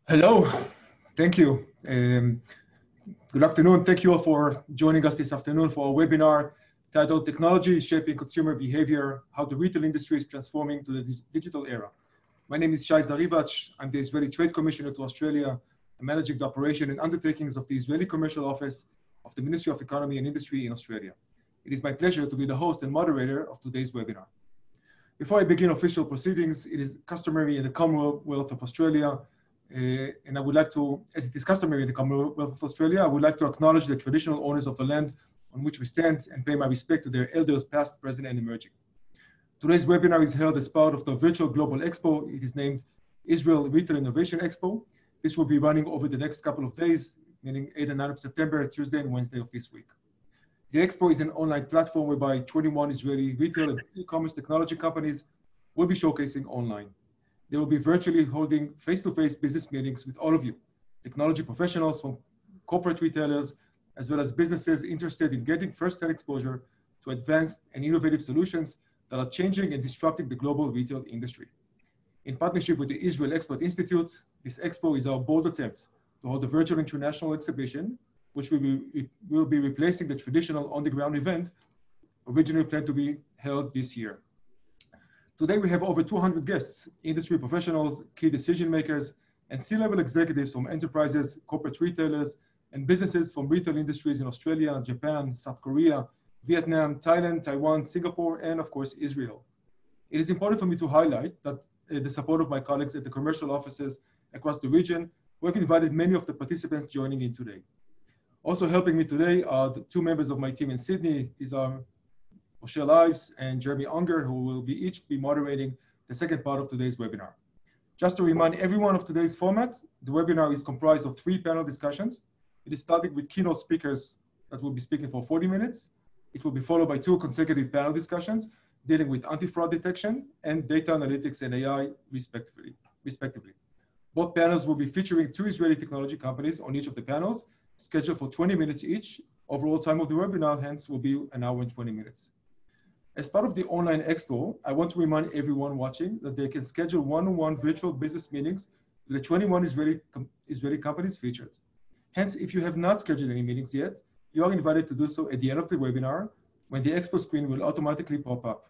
Hello, thank you. Good afternoon. Thank you all for joining us this afternoon for our webinar titled Technology is Shaping Consumer Behavior, How the Retail Industry is Transforming to the Digital Era. My name is Shai Zarivatch. I'm the Israeli Trade Commissioner to Australia. I'm managing the operation and undertakings of the Israeli Commercial Office of the Ministry of Economy and Industry in Australia. It is my pleasure to be the host and moderator of today's webinar. Before I begin official proceedings, it is customary in the Commonwealth of Australia and I would like to, as it is customary in the Commonwealth of Australia, I would like to acknowledge the traditional owners of the land on which we stand and pay my respect to their elders past, present, and emerging. Today's webinar is held as part of the virtual Global Expo. It is named Israel Retail Innovation Expo. This will be running over the next couple of days, meaning 8 and 9 of September, Tuesday and Wednesday of this week. The Expo is an online platform whereby 21 Israeli retail and e-commerce technology companies will be showcasing online. They will be virtually holding face-to-face business meetings with all of you, technology professionals from corporate retailers, as well as businesses interested in getting first-hand exposure to advanced and innovative solutions that are changing and disrupting the global retail industry. In partnership with the Israel Export Institute, this Expo is our bold attempt to hold a virtual international exhibition, which will be replacing the traditional on-the-ground event originally planned to be held this year. Today, we have over 200 guests, industry professionals, key decision makers, and C-level executives from enterprises, corporate retailers, and businesses from retail industries in Australia, Japan, South Korea, Vietnam, Thailand, Taiwan, Singapore, and of course, Israel. It is important for me to highlight that the support of my colleagues at the commercial offices across the region, who have invited many of the participants joining in today. Also helping me today are the two members of my team in Sydney. These are Rochelle Ives and Jeremy Unger, who will each be moderating the second part of today's webinar. Just to remind everyone of today's format, the webinar is comprised of 3 panel discussions. It is starting with keynote speakers that will be speaking for 40 minutes. It will be followed by 2 consecutive panel discussions dealing with anti-fraud detection and data analytics and AI, respectively. Both panels will be featuring 2 Israeli technology companies on each of the panels, scheduled for 20 minutes each. Overall time of the webinar, hence, will be 1 hour and 20 minutes. As part of the online expo, I want to remind everyone watching that they can schedule one-on-one virtual business meetings with the 21 Israeli companies featured. Hence, if you have not scheduled any meetings yet, you are invited to do so at the end of the webinar when the expo screen will automatically pop up.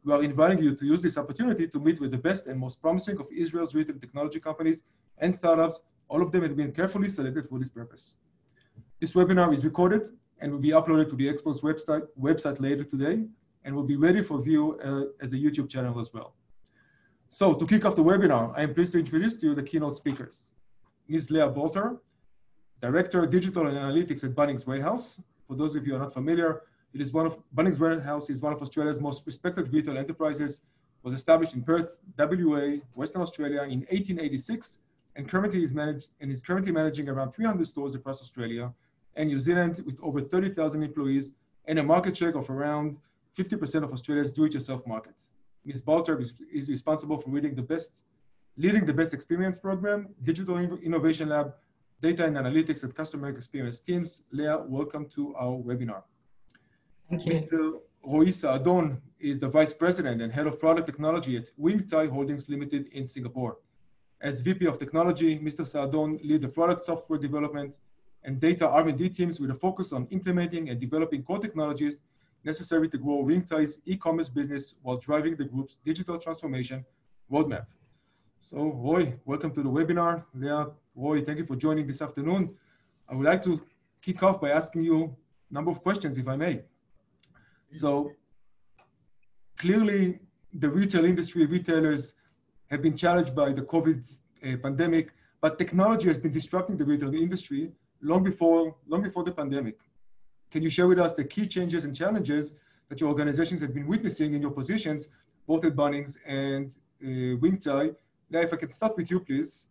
We are inviting you to use this opportunity to meet with the best and most promising of Israel's retail technology companies and startups. All of them have been carefully selected for this purpose. This webinar is recorded and will be uploaded to the expo's website later today, and will be ready for view as a YouTube channel as well. So to kick off the webinar, I am pleased to introduce to you the keynote speakers. Ms. Leah Balter, Director, Digital and Analytics at Bunnings Warehouse. For those of you who are not familiar, Bunnings Warehouse is one of Australia's most respected retail enterprises, was established in Perth, WA, Western Australia in 1886, and is currently managing around 300 stores across Australia and New Zealand with over 30,000 employees and a market share of around 50% of Australia's do-it-yourself market. Ms. Balter is responsible for leading the best experience program, digital innovation lab, data and analytics and customer experience teams. Leah, welcome to our webinar. Thank you. Mr. Saadon is the Vice President and Head of Product Technology at Wingtai Holdings Limited in Singapore. As VP of Technology, Mr. Saadon leads the product software development and data R&D teams with a focus on implementing and developing core technologies necessary to grow Wingtai's e-commerce business while driving the group's digital transformation roadmap. So Roy, welcome to the webinar. Leah, Roy, thank you for joining this afternoon. I would like to kick off by asking you a number of questions, if I may. So clearly the retail industry, retailers have been challenged by the COVID pandemic, but technology has been disrupting the retail industry long before the pandemic. Can you share with us the key changes and challenges that your organizations have been witnessing in your positions, both at Bunnings and Wingtai? Now, if I can start with you, please.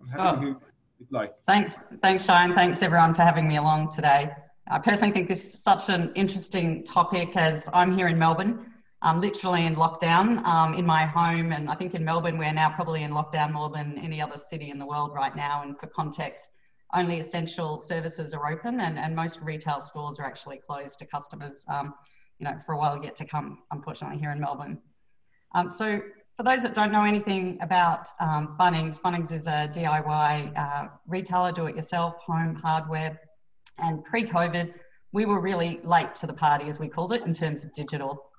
I'm happy to hear you reply. Thanks, Shai, and thanks everyone for having me along today. I personally think this is such an interesting topic as I'm here in Melbourne. I'm literally in lockdown in my home, and I think in Melbourne we're now probably in lockdown more than any other city in the world right now. And for context, only essential services are open, and most retail stores are actually closed to customers, for a while yet to come, unfortunately, here in Melbourne. So for those that don't know anything about Bunnings, Bunnings is a DIY retailer, do-it-yourself, home hardware. And pre-COVID, we were really late to the party, as we called it, in terms of digital.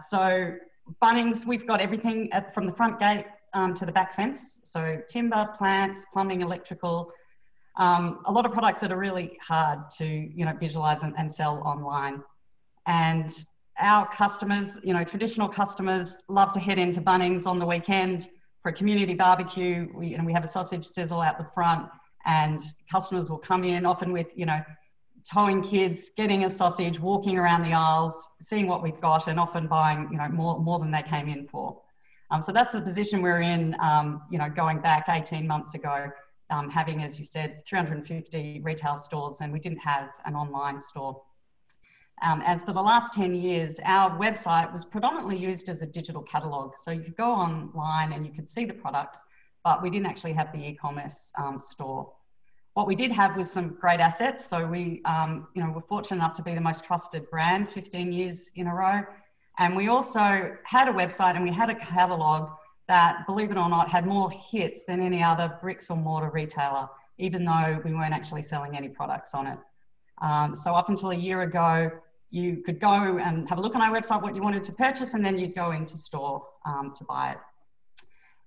So Bunnings, we've got everything from the front gate to the back fence. So timber, plants, plumbing, electrical, a lot of products that are really hard to visualize and sell online. And our customers, traditional customers, love to head into Bunnings on the weekend for a community barbecue. We have a sausage sizzle out the front, and customers will come in often with, towing kids, getting a sausage, walking around the aisles, seeing what we've got, and often buying, more than they came in for. So that's the position we're in, going back 18 months ago, having, as you said, 350 retail stores, and we didn't have an online store. As for the last 10 years, our website was predominantly used as a digital catalogue. So you could go online and you could see the products, but we didn't actually have the e-commerce store. What we did have was some great assets. So we, were fortunate enough to be the most trusted brand 15 years in a row. And we also had a website and we had a catalogue that, believe it or not, had more hits than any other bricks or mortar retailer, even though we weren't actually selling any products on it. So up until a year ago, you could go and have a look on our website, what you wanted to purchase, and then you'd go into store to buy it.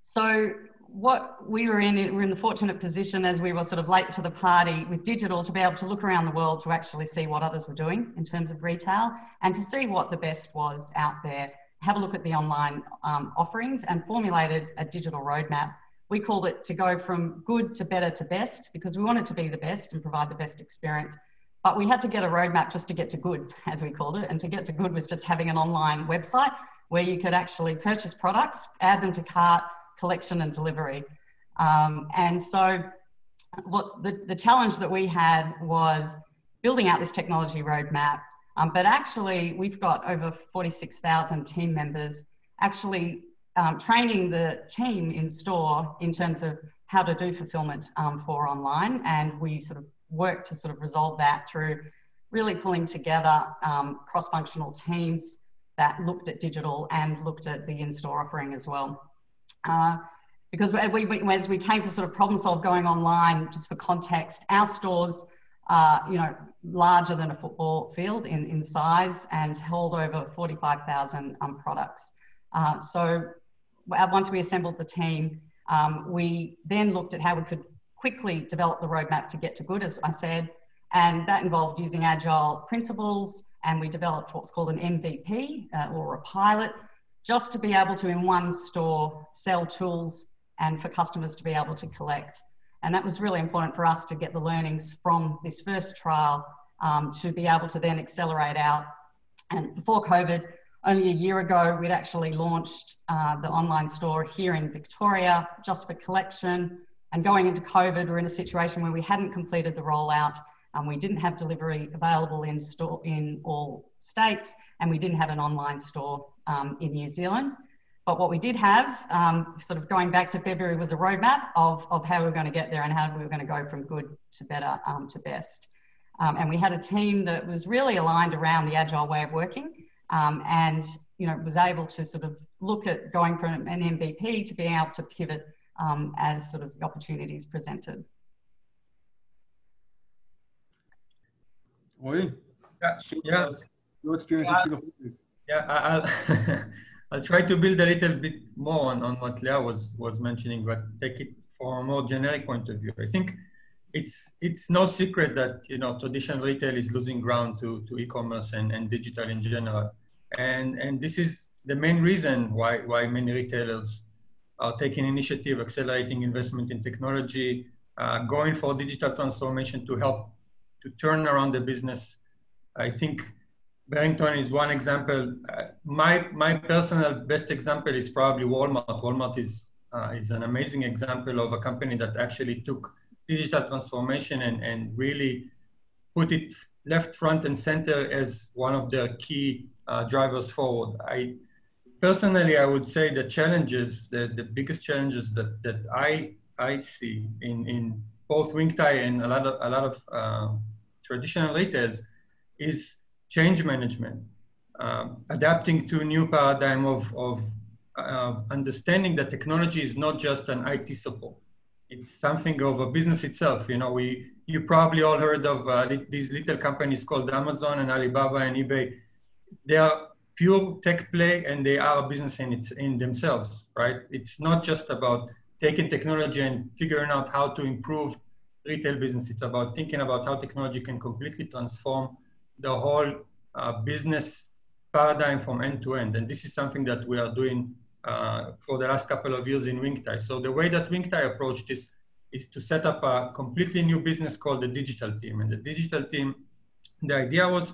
So what we were in the fortunate position, as we were sort of late to the party with digital, to be able to look around the world to actually see what others were doing in terms of retail and to see what the best was out there, have a look at the online offerings, and formulated a digital roadmap. We called it to go from good to better to best, because we wanted to be the best and provide the best experience. But we had to get a roadmap just to get to good, as we called it. And to get to good was just having an online website where you could actually purchase products, add them to cart, collection and delivery. And so what the challenge that we had was building out this technology roadmap. But actually, we've got over 46,000 team members, actually training the team in store in terms of how to do fulfillment for online. And we sort of work to sort of resolve that through really pulling together cross-functional teams that looked at digital and looked at the in-store offering as well. Because as we came to sort of problem solve going online, just for context, our stores are, larger than a football field in size and hold over 45,000 products. So once we assembled the team, we then looked at how we could quickly develop the roadmap to get to good, as I said, and that involved using Agile principles, and we developed what's called an MVP or a pilot, just to be able to, in one store, sell tools and for customers to be able to collect. And that was really important for us to get the learnings from this first trial to be able to then accelerate out. And before COVID, only a year ago, we'd actually launched the online store here in Victoria just for collection. And going into COVID, we're in a situation where we hadn't completed the rollout. We didn't have delivery available in store in all states, and we didn't have an online store in New Zealand. But what we did have, sort of going back to February, was a roadmap of how we were going to get there and how we were going to go from good to better to best. And we had a team that was really aligned around the Agile way of working, and was able to sort of look at going from an MVP to being able to pivot as sort of the opportunities presented. Oi, yeah. Your experience in Singapore, please. Yeah, I'll try to build a little bit more on what Leah was mentioning, but take it from a more generic point of view. I think it's no secret that traditional retail is losing ground to e-commerce and digital in general, and this is the main reason why many retailers are taking initiative, accelerating investment in technology, going for digital transformation to help to turn around the business. I think Barrington is one example. My personal best example is probably Walmart. Walmart is an amazing example of a company that actually took digital transformation and really put it left, front, and center as one of their key drivers forward. Personally, I would say the challenges, the biggest challenges that I see in both Wingtie and a lot of traditional retails is change management, adapting to new paradigm of understanding that technology is not just an IT support. It's something of a business itself. You know, you probably all heard of these little companies called Amazon and Alibaba and eBay. They are pure tech play, and they are a business in themselves, right? It's not just about taking technology and figuring out how to improve retail business. It's about thinking about how technology can completely transform the whole business paradigm from end to end. And this is something that we are doing for the last couple of years in Wingtie. So the way that Wingtie approached this is to set up a completely new business called the digital team. And the digital team, the idea was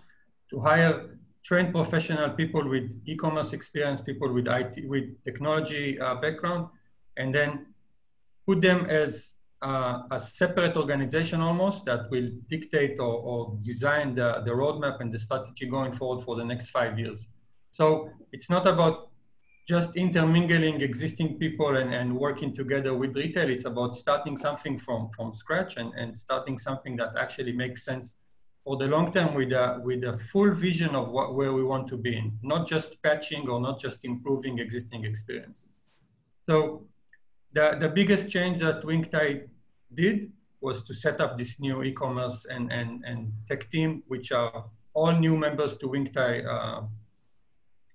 to hire trained professional people with e-commerce experience, people with IT, with technology background, and then put them as a separate organization almost that will dictate or design the roadmap and the strategy going forward for the next 5 years. So it's not about just intermingling existing people and working together with retail. It's about starting something from scratch and starting something that actually makes sense for the long term with a full vision of where we want to be in, not just patching or not just improving existing experiences. So the biggest change that Wingtie did was to set up this new e-commerce and tech team, which are all new members to Wingtie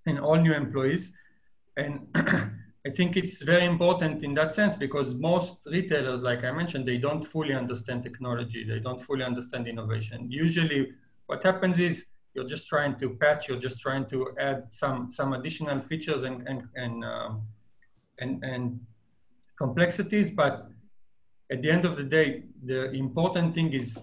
and all new employees. And I think it's very important in that sense because most retailers, like I mentioned, they don't fully understand technology. They don't fully understand innovation. Usually what happens is you're just trying to patch, you're just trying to add some additional features and complexities. But at the end of the day, the important thing is,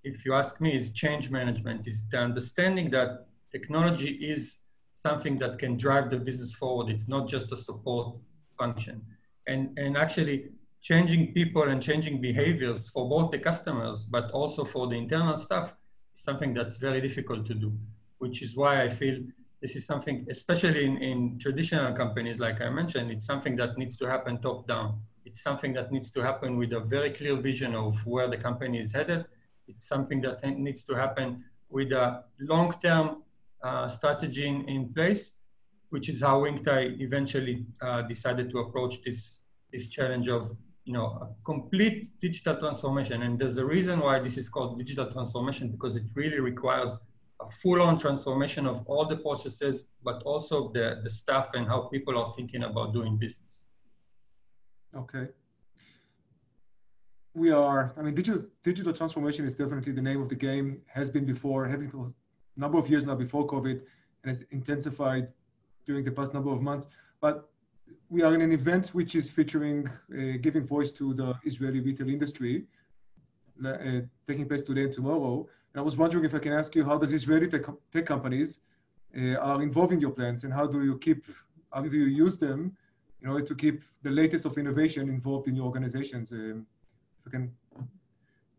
if you ask me, is change management, is the understanding that technology is something that can drive the business forward. It's not just a support function. And actually changing people and changing behaviors for both the customers, but also for the internal staff is something that's very difficult to do, which is why I feel this is something, especially in traditional companies, like I mentioned, it's something that needs to happen top down. It's something that needs to happen with a very clear vision of where the company is headed. It's something that needs to happen with a long-term strategy in place, which is how Wingtie eventually decided to approach this challenge of a complete digital transformation. And there's a reason why this is called digital transformation, because it really requires a full-on transformation of all the processes, but also the staff and how people are thinking about doing business. Okay. Digital transformation is definitely the name of the game, has been before, having for a number of years now before COVID, and has intensified during the past number of months. But we are in an event which is featuring giving voice to the Israeli retail industry, taking place today and tomorrow. And I was wondering if I can ask you, how does Israeli tech companies are involved in your plans, and how do you use them in order to keep the latest of innovation involved in your organizations? If I can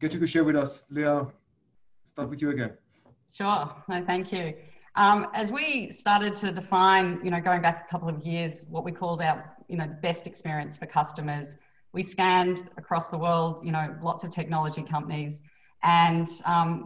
get you to share with us, Leah, start with you again. Sure, no, thank you. As we started to define, going back a couple of years, what we called our, best experience for customers, we scanned across the world, lots of technology companies, and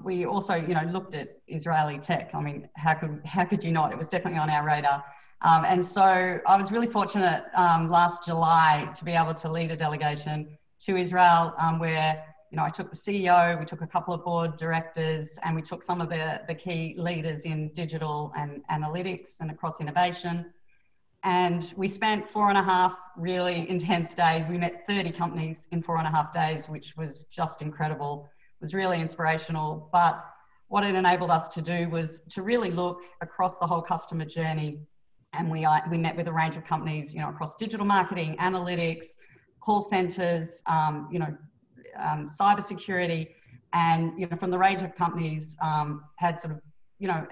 we also, looked at Israeli tech. I mean, how could you not? It was definitely on our radar. And so I was really fortunate last July to be able to lead a delegation to Israel, where I took the CEO, we took a couple of board directors, and we took some of the key leaders in digital and analytics and across innovation. And we spent 4.5 really intense days. We met 30 companies in 4.5 days, which was just incredible. It was really inspirational. But what it enabled us to do was to really look across the whole customer journey. And we met with a range of companies, across digital marketing, analytics, call centers, cybersecurity, and from the range of companies had sort of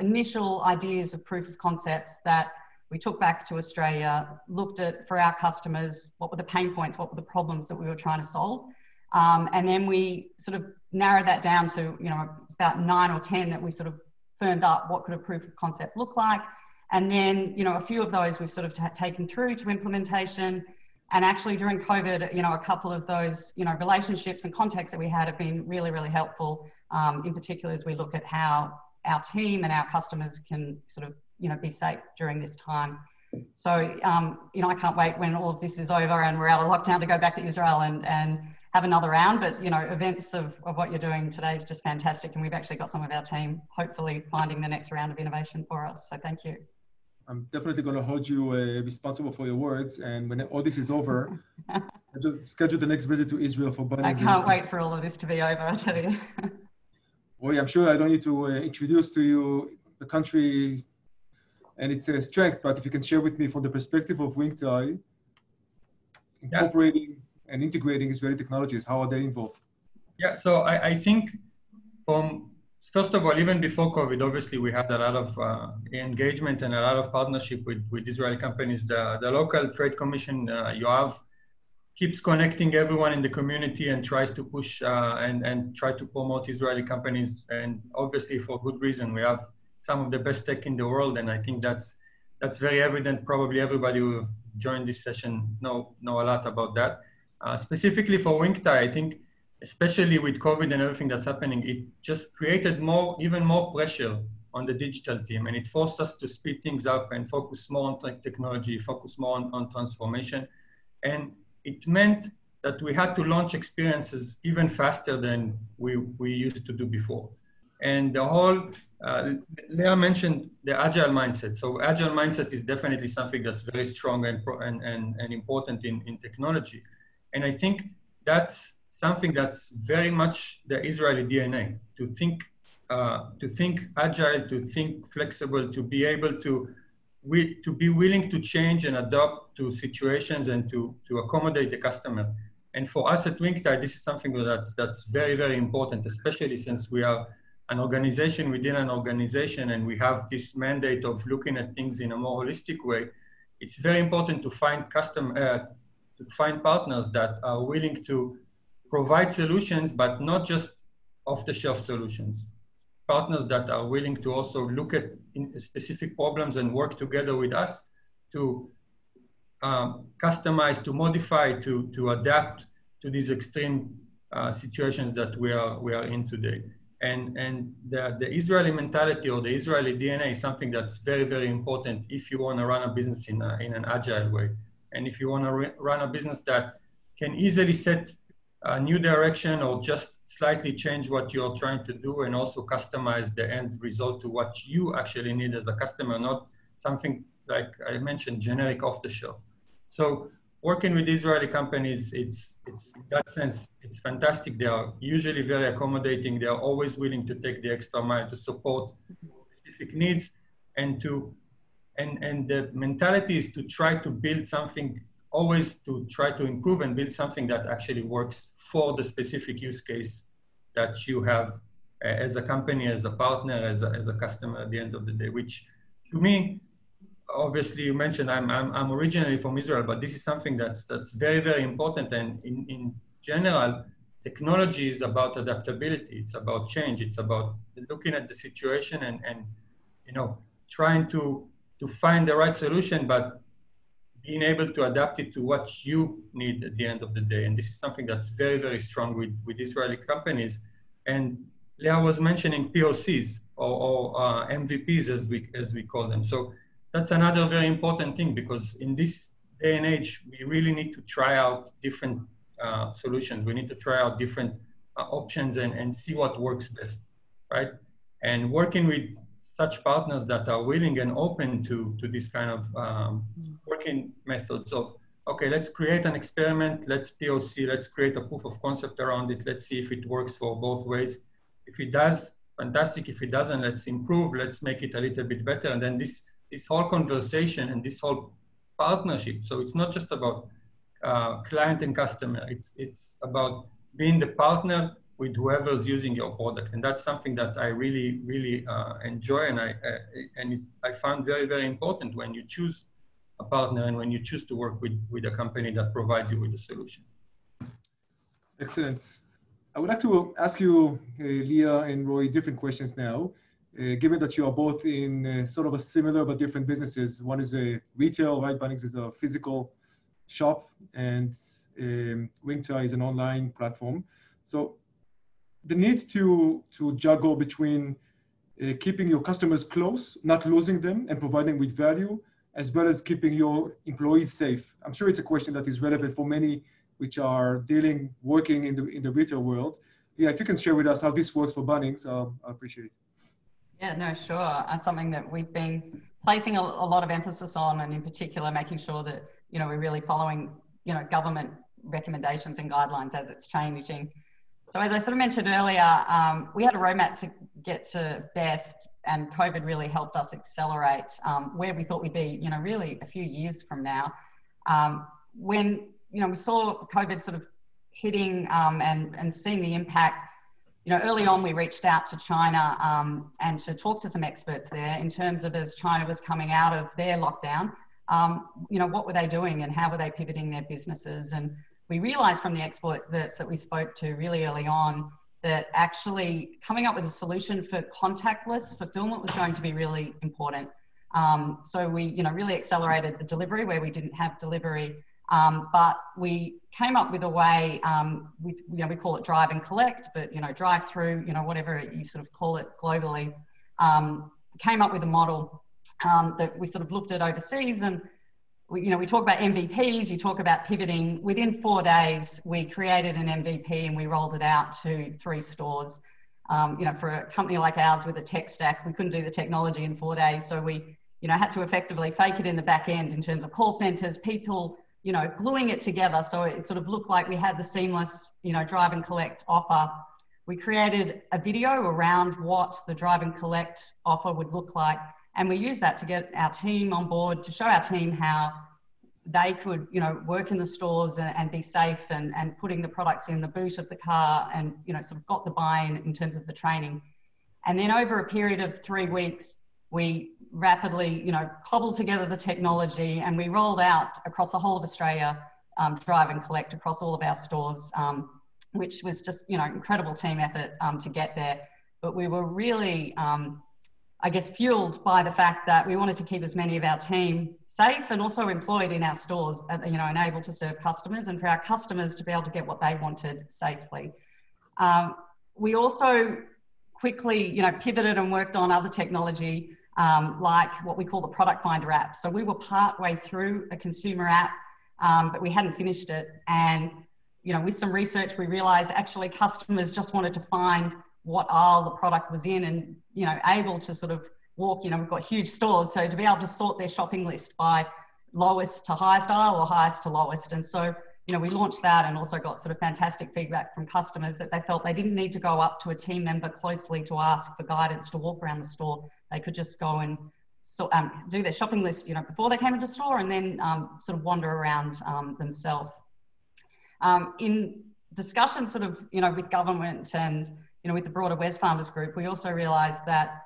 initial ideas of proof of concepts that we took back to Australia, looked at for our customers, what were the pain points, what were the problems that we were trying to solve, and then we sort of narrowed that down to it's about 9 or 10 that we sort of firmed up what could a proof of concept look like, and then a few of those we've sort of taken through to implementation. And actually during COVID, a couple of those, relationships and contacts that we had have been really, really helpful, in particular as we look at how our team and our customers can sort of, be safe during this time. So, you know, I can't wait when all of this is over and we're out of lockdown to go back to Israel and have another round. But, you know, events of what you're doing today is just fantastic. And we've actually got some of our team hopefully finding the next round of innovation for us. So thank you. I'm definitely going to hold you responsible for your words. And when all this is over, schedule the next visit to Israel for Bunnings. I can't wait for all of this to be over, I tell you. Boy, I'm sure I don't need to introduce to you the country and its strength, but if you can share with me from the perspective of Wingtie, incorporating and integrating Israeli technologies, how are they involved? Yeah, so I think first of all, even before COVID, obviously we had a lot of engagement and a lot of partnership with Israeli companies. The local trade commission, Yoav, keeps connecting everyone in the community and tries to push and try to promote Israeli companies. And obviously for good reason, we have some of the best tech in the world. And I think that's very evident. Probably everybody who joined this session know a lot about that. Specifically for Wingtie, I think, especially with COVID and everything that's happening, it just created even more pressure on the digital team. And it forced us to speed things up and focus more on technology, focus more on transformation. And it meant that we had to launch experiences even faster than we used to do before. And the whole, Leah mentioned the Agile Mindset. So Agile Mindset is definitely something that's very strong and important in technology. And I think that's something that's very much the Israeli DNA, to think agile, to think flexible, to be able to be willing to change and adapt to situations and to accommodate the customer. And for us at Wingtie, this is something that's very, very important, especially since we are an organization within an organization and we have this mandate of looking at things in a more holistic way. It's very important to find partners that are willing to provide solutions, but not just off-the-shelf solutions. Partners that are willing to also look at specific problems and work together with us to customize, to modify, to adapt to these extreme situations that we are in today. And the Israeli mentality or the Israeli DNA is something that's very, very important if you want to run a business in an agile way. And if you want to run a business that can easily set a new direction or just slightly change what you're trying to do and also customize the end result to what you actually need as a customer, not something like I mentioned, generic off the shelf. So working with Israeli companies, it's in that sense, it's fantastic. They are usually very accommodating. They are always willing to take the extra mile to support specific needs and the mentality is to try to build something, always to try to improve and build something that actually works for the specific use case that you have as a company, as a partner, as a customer at the end of the day, which to me, obviously you mentioned I'm originally from Israel, but this is something that's very, very important. And in general, technology is about adaptability. It's about change. It's about looking at the situation and you know, trying to find the right solution, but being able to adapt it to what you need at the end of the day. And this is something that's very, very strong with Israeli companies. And Leah was mentioning POCs or MVPs as we call them. So that's another very important thing, because in this day and age, we really need to try out different solutions. We need to try out different options and see what works best, right? And working with such partners that are willing and open to this kind of working methods of, okay, let's create an experiment, let's POC, let's create a proof of concept around it, let's see if it works for both ways. If it does, fantastic. If it doesn't, let's improve, let's make it a little bit better. And then this whole conversation and this whole partnership, so it's not just about client and customer, it's about being the partner with whoever's using your product. And that's something that I really, really enjoy. And I found very, very important when you choose a partner and when you choose to work with a company that provides you with a solution. Excellent. I would like to ask you, Leah and Roy, different questions now. Given that you are both in sort of a similar but different businesses. One is a retail, right? Bunnings is a physical shop, and Wingtie is an online platform. So the need to juggle between keeping your customers close, not losing them, and providing with value, as well as keeping your employees safe? I'm sure it's a question that is relevant for many which are working in the retail world. Yeah, if you can share with us how this works for Bunnings, I appreciate it. Yeah, no, sure. Something that we've been placing a lot of emphasis on, and in particular making sure that, we're really following, government recommendations and guidelines as it's changing. So as I sort of mentioned earlier, we had a roadmap to get to best, and COVID really helped us accelerate where we thought we'd be, really a few years from now. When, we saw COVID sort of hitting and seeing the impact, early on we reached out to China and to talk to some experts there in terms of, as China was coming out of their lockdown, what were they doing and how were they pivoting their businesses? And we realized from the experts that we spoke to really early on that actually coming up with a solution for contactless fulfillment was going to be really important. So we, really accelerated the delivery where we didn't have delivery. But we came up with a way, we call it drive and collect, but, drive through, whatever you sort of call it globally, came up with a model that we sort of looked at overseas. And we talk about MVPs, you talk about pivoting. Within 4 days, we created an MVP and we rolled it out to 3 stores. For a company like ours with a tech stack, we couldn't do the technology in 4 days. So we, had to effectively fake it in the back end in terms of call centers, people, gluing it together. So it sort of looked like we had the seamless, drive and collect offer. We created a video around what the drive and collect offer would look like. And we used that to get our team on board, to show our team how they could, work in the stores and be safe and putting the products in the boot of the car and, sort of got the buy-in in terms of the training. And then over a period of 3 weeks, we rapidly, cobbled together the technology and we rolled out across the whole of Australia, drive and collect across all of our stores, which was just, incredible team effort to get there. But we were really, fueled by the fact that we wanted to keep as many of our team safe and also employed in our stores, and able to serve customers, and for our customers to be able to get what they wanted safely. We also quickly, pivoted and worked on other technology, like what we call the Product Finder app. So we were partway through a consumer app, but we hadn't finished it. And, with some research, we realized actually customers just wanted to find what aisle the product was in and, able to sort of walk, we've got huge stores. So to be able to sort their shopping list by lowest to highest aisle or highest to lowest. And so, we launched that and also got sort of fantastic feedback from customers that they felt they didn't need to go up to a team member closely to ask for guidance to walk around the store. They could just go and do their shopping list, before they came into the store, and then sort of wander around themselves. In discussion sort of, with government and, with the broader Wesfarmers group, we also realised that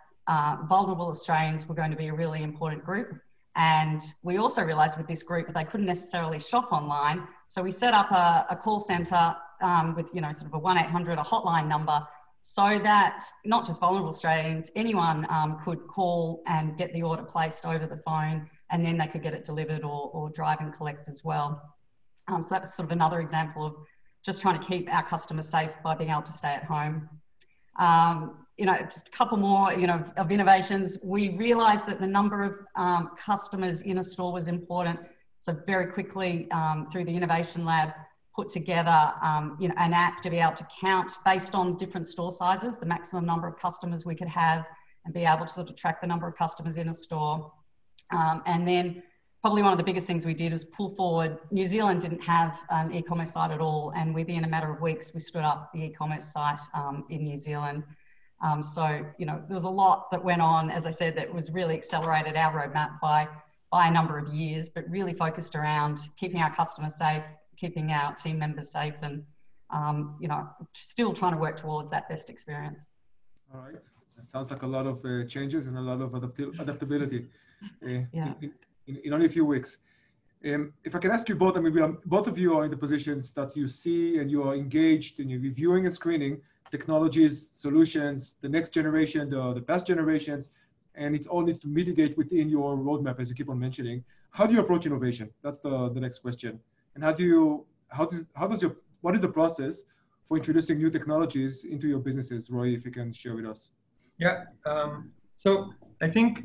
vulnerable Australians were going to be a really important group. And we also realised with this group that they couldn't necessarily shop online. So we set up a call centre with, sort of a 1-800, a hotline number, so that not just vulnerable Australians, anyone could call and get the order placed over the phone, and then they could get it delivered or drive and collect as well. So that was sort of another example of just trying to keep our customers safe by being able to stay at home. Just a couple more, of innovations. We realized that the number of customers in a store was important. So very quickly, through the Innovation Lab, put together, an app to be able to count based on different store sizes, the maximum number of customers we could have, and be able to sort of track the number of customers in a store. And then probably one of the biggest things we did was pull forward. New Zealand didn't have an e-commerce site at all. And within a matter of weeks, we stood up the e-commerce site in New Zealand. So, there was a lot that went on, as I said, that was really accelerated our roadmap by a number of years, but really focused around keeping our customers safe, keeping our team members safe, and, still trying to work towards that best experience. All right. That sounds like a lot of changes and a lot of adaptability in only a few weeks. If I can ask you both, I mean, both of you are in the positions that you see and you are engaged and you're reviewing and screening technologies, solutions, the next generation, the past generations, and it all needs to mitigate within your roadmap, as you keep on mentioning. How do you approach innovation? That's the next question. And what is the process for introducing new technologies into your businesses? Roy, if you can share with us. Yeah, so I think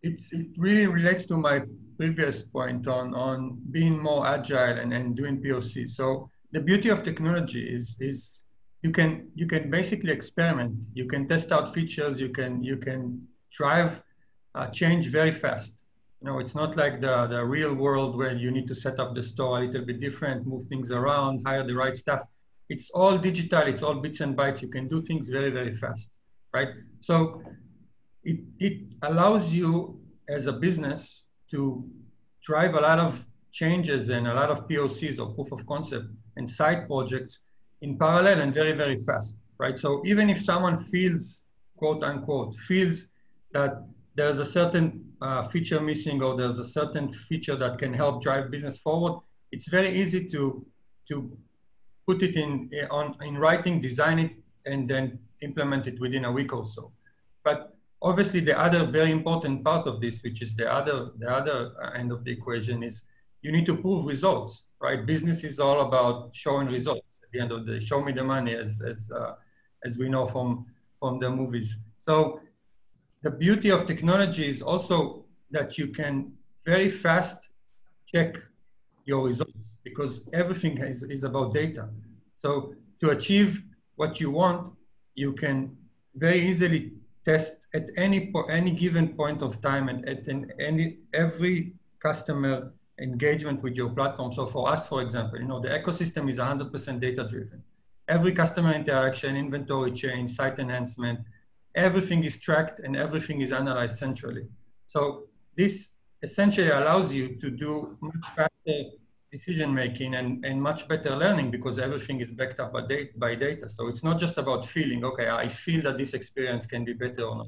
it really relates to my previous point on being more agile and doing POC. So the beauty of technology is you can basically experiment. You can test out features. You can drive change very fast. You know, it's not like the real world where you need to set up the store a little bit different, move things around, hire the right staff. It's all digital. It's all bits and bytes. You can do things very, very fast, right? So it allows you as a business to drive a lot of changes and a lot of POCs or proof of concept and side projects in parallel and very, very fast, right? So even if someone feels, quote unquote, feels that there's a certain feature missing or there's a certain feature that can help drive business forward, it's very easy to put it in writing, design it, and then implement it within a week or so. But obviously, the other very important part of this, which is the other end of the equation, is you need to prove results, right? Business is all about showing results. At the end of the day, show me the money, as we know from the movies. So the beauty of technology is also that you can very fast check your results because everything is about data. So to achieve what you want, you can very easily test at any given point of time and at every customer engagement with your platform. So for us, for example, you know, the ecosystem is 100% data driven. Every customer interaction, inventory change, site enhancement, everything is tracked and everything is analyzed centrally. So this essentially allows you to do much faster decision-making and much better learning because everything is backed up by data. So it's not just about feeling, okay, I feel that this experience can be better or not.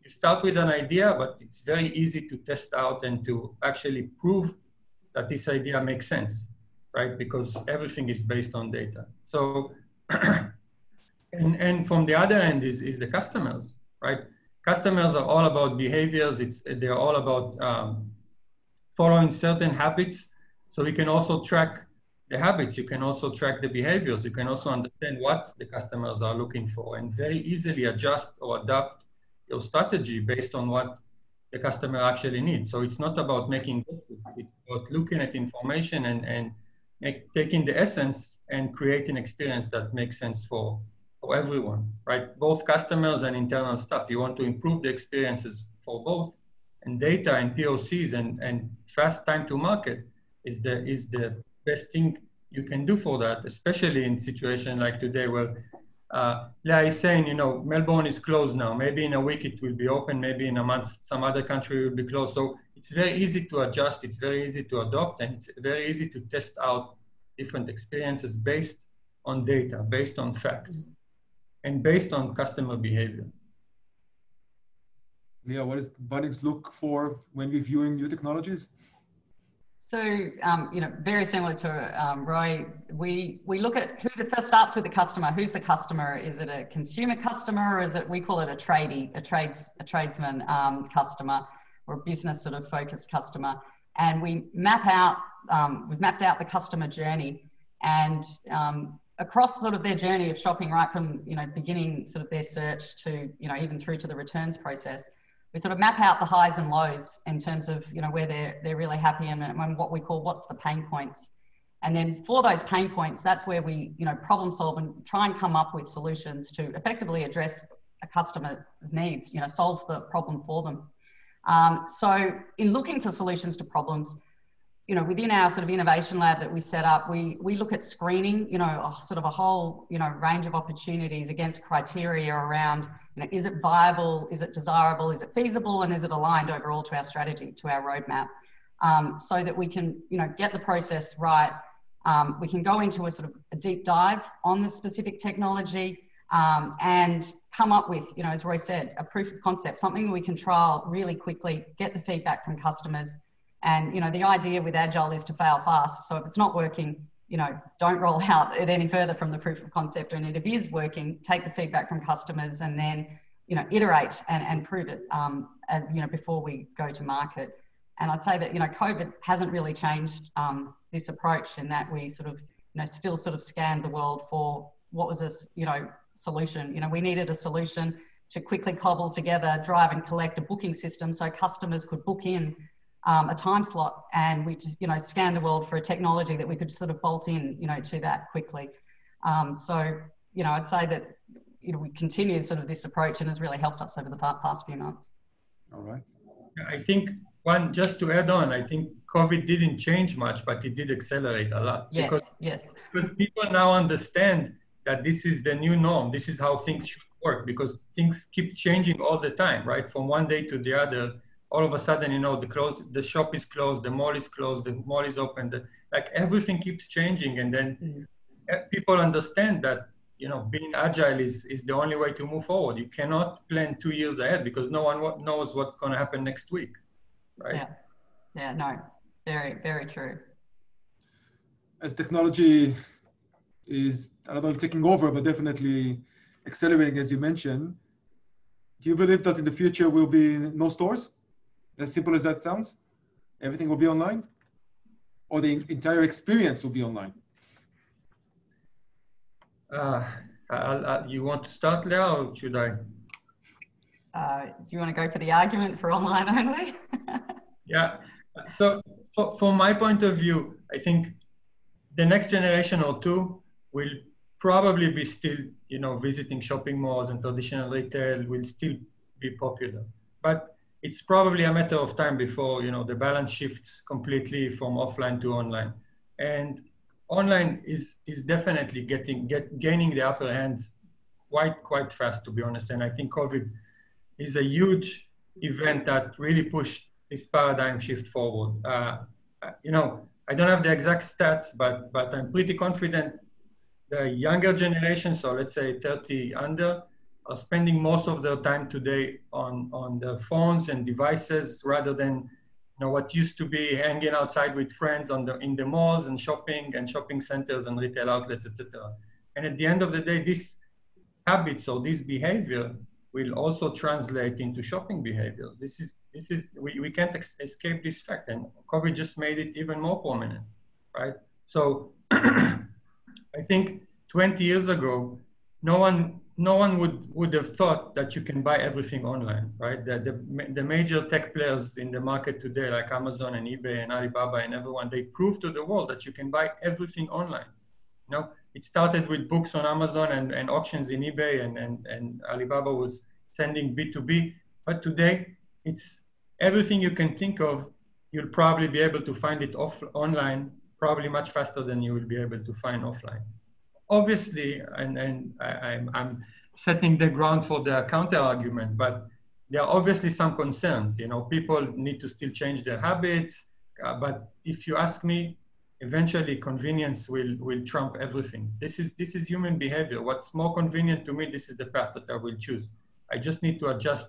You start with an idea, but it's very easy to test out and to actually prove that this idea makes sense, right? Because everything is based on data. So, and from the other end is the customers, right? Customers are all about behaviors. They're all about following certain habits. So we can also track the habits. You can also track the behaviors. You can also understand what the customers are looking for and very easily adjust or adapt your strategy based on what the customer actually needs. So it's not about making guesses. It's about looking at information and taking the essence and creating experience that makes sense for everyone, right? Both customers and internal staff. You want to improve the experiences for both. And data and POCs and fast time to market is the best thing you can do for that, especially in a situation like today where Leah is saying, you know, Melbourne is closed now. Maybe in a week it will be open. Maybe in a month some other country will be closed. So it's very easy to adjust. It's very easy to adopt. And it's very easy to test out different experiences based on data, based on facts, and based on customer behavior. Leah, what does Bunnings look for when reviewing new technologies? So, you know, very similar to Roy, we look at who first starts with the customer. Who's the customer? Is it a consumer customer or is it, we call it a tradie, a tradesman customer or a business sort of focused customer. And we map out, we've mapped out the customer journey and across sort of their journey of shopping, right from, you know, beginning sort of their search to, you know, even through to the returns process. We sort of map out the highs and lows in terms of, you know, where they're really happy and what we call what's the pain points. And then for those pain points, that's where we, you know, problem solve and try and come up with solutions to effectively address a customer's needs, you know, solve the problem for them. So in looking for solutions to problems, you know, within our sort of innovation lab that we set up, we look at screening, you know, sort of a whole, you know, range of opportunities against criteria around, you know, is it viable, is it desirable, is it feasible, and is it aligned overall to our strategy, to our roadmap, so that we can, you know, get the process right. We can go into a sort of a deep dive on the specific technology and come up with, you know, as Roy said, a proof of concept, something we can trial really quickly, get the feedback from customers. And, you know, the idea with Agile is to fail fast. So if it's not working, you know, don't roll out it any further from the proof of concept. And if it is working, take the feedback from customers and then, you know, iterate and prove it, as, you know, before we go to market. And I'd say that, you know, COVID hasn't really changed this approach in that we sort of, you know, still sort of scanned the world for what was this, you know, solution. You know, we needed a solution to quickly cobble together drive and collect a booking system so customers could book in a time slot, and we just, scan the world for a technology that we could sort of bolt in, to that quickly. So, I'd say that, we continued sort of this approach and has really helped us over the past few months. All right. I think just to add on, I think COVID didn't change much, but it did accelerate a lot. Yes. Because people now understand that this is the new norm. This is how things should work, because things keep changing all the time, right? From one day to the other, all of a sudden, the shop is closed, the mall is closed, the mall is open, like everything keeps changing. And then people understand that, being agile is the only way to move forward. You cannot plan 2 years ahead because no one knows what's going to happen next week, right? Yeah, no, very, very true. As technology is, I don't know if taking over, but definitely accelerating, as you mentioned, do you believe that in the future will be no stores? As simple as that sounds? Everything will be online? Or the entire experience will be online? You want to start, Leah, or should I? Do you want to go for the argument for online only? Yeah. So from my point of view, I think the next generation or two will probably be still, visiting shopping malls, and traditional retail will still be popular. But it's probably a matter of time before, the balance shifts completely from offline to online. And online is definitely gaining the upper hand quite fast, to be honest. And I think COVID is a huge event that really pushed this paradigm shift forward. I don't have the exact stats, but I'm pretty confident the younger generation, so let's say 30 under, are spending most of their time today on their phones and devices rather than what used to be hanging outside with friends in the malls and shopping centers and retail outlets, etc. And at the end of the day, these habits or this behavior will also translate into shopping behaviors. We can't escape this fact, and COVID just made it even more prominent, right? So I think 20 years ago, no one would have thought that you can buy everything online, right? The major tech players in the market today, like Amazon and eBay and Alibaba and everyone, they prove to the world that you can buy everything online. It started with books on Amazon and auctions in eBay, and Alibaba was sending B2B. But today, it's everything you can think of. You'll probably be able to find it online, probably much faster than you will be able to find offline. Obviously, and I'm setting the ground for the counter argument, but there are obviously some concerns. People need to still change their habits. But if you ask me, eventually convenience will trump everything. This is human behavior. What's more convenient to me, this is the path that I will choose. I just need to adjust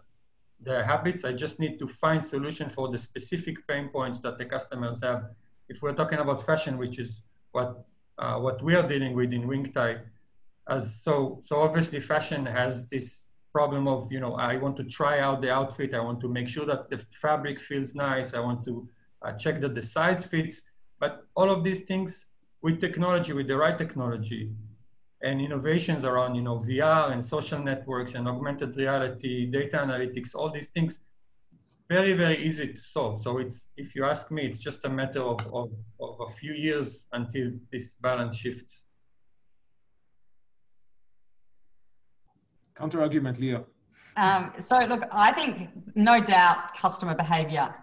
the habits. I just need to find solution for the specific pain points that the customers have. If we're talking about fashion, which is what we are dealing with in Wingtie, so obviously fashion has this problem of, I want to try out the outfit. I want to make sure that the fabric feels nice. I want to check that the size fits. But all of these things with technology, with the right technology and innovations around, VR and social networks and augmented reality, data analytics, all these things, very, very easy to solve. So if you ask me, it's just a matter of a few years until this balance shifts. Counter argument, Leah. So look, I think no doubt customer behavior,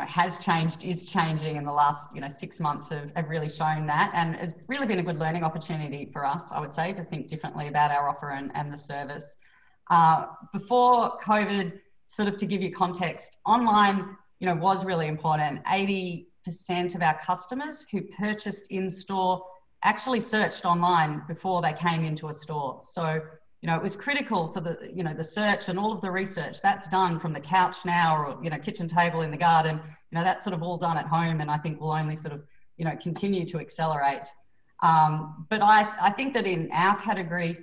has changed, is changing in the last, 6 months have really shown that. And it's really been a good learning opportunity for us, I would say, to think differently about our offer and the service. Before COVID, sort of to give you context, online, was really important. 80% of our customers who purchased in store actually searched online before they came into a store. So, it was critical for the, the search and all of the research that's done from the couch now or, kitchen table in the garden, that's sort of all done at home, and I think will only sort of, continue to accelerate. But I think that in our category,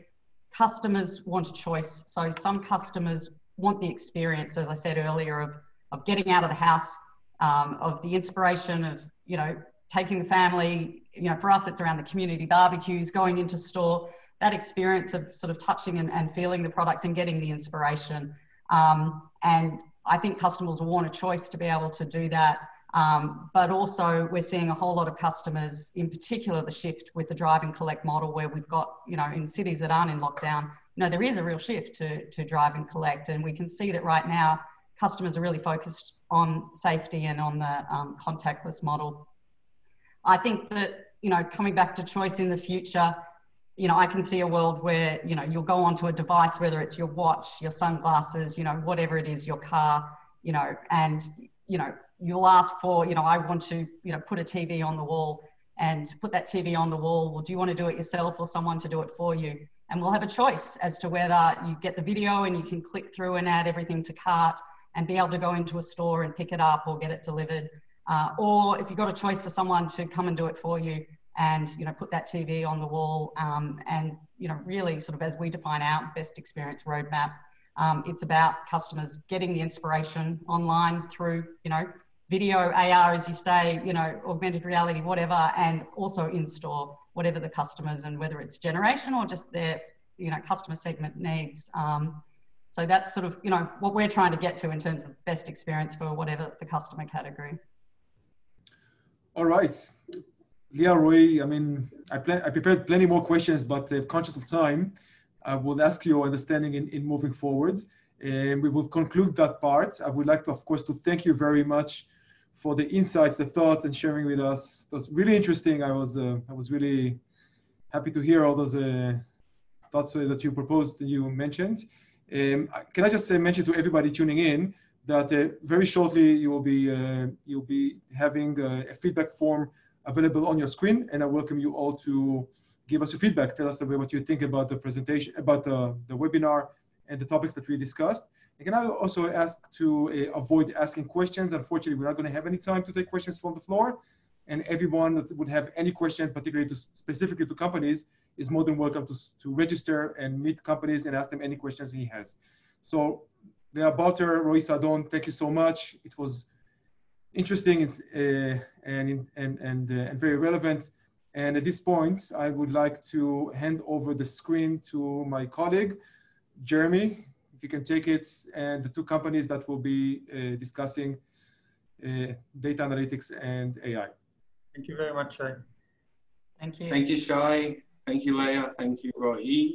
customers want choice. So some customers want the experience, as I said earlier, of getting out of the house, of the inspiration of, taking the family, for us, it's around the community barbecues, going into store. that experience of sort of touching and feeling the products and getting the inspiration. And I think customers will want a choice to be able to do that. But also we're seeing a whole lot of customers, in particular the shift with the drive and collect model, where we've got, you know, in cities that aren't in lockdown, you know, there is a real shift to drive and collect. And we can see that right now customers are really focused on safety and on the contactless model. I think that, you know, coming back to choice in the future, you know, I can see a world where, you know, you'll go onto a device, whether it's your watch, your sunglasses, you know, whatever it is, your car, you know, and, you know, you'll ask for, you know, I want to, you know, put a TV on the wall, and put that TV on the wall. Well, do you want to do it yourself or someone to do it for you? And we'll have a choice as to whether you get the video and you can click through and add everything to cart and be able to go into a store and pick it up or get it delivered. Or if you've got a choice for someone to come and do it for you and, you know, put that TV on the wall, and, you know, really sort of as we define our best experience roadmap, it's about customers getting the inspiration online through, you know, video, AR, as you say, you know, augmented reality, whatever, and also in store, whatever the customers, and whether it's generation or just their, you know, customer segment needs. So that's sort of, you know, what we're trying to get to in terms of best experience for whatever the customer category. All right. Leah, Roy, I mean, I prepared plenty more questions, but conscious of time, I will ask your understanding in moving forward. And we will conclude that part. I would like to, of course, to thank you very much for the insights, the thoughts, and sharing with us. It was really interesting. I was really happy to hear all those thoughts that you proposed and you mentioned. Can I just mention to everybody tuning in that very shortly you'll be having a feedback form available on your screen, and I welcome you all to give us your feedback. Tell us what you think about the presentation, about the webinar, and the topics that we discussed. And can I also ask to avoid asking questions? Unfortunately, we're not going to have any time to take questions from the floor. And everyone that would have any question, particularly specifically to companies, is more than welcome to register and meet companies and ask them any questions he has. So, Leah, Balter, Roy, Saadon, thank you so much. It was interesting and very relevant. And at this point, I would like to hand over the screen to my colleague, Jeremy, if you can take it, and the two companies that will be discussing data analytics and AI. Thank you very much, Shai. Thank you. Thank you, Shai. Thank you, Leah. Thank you, Roy.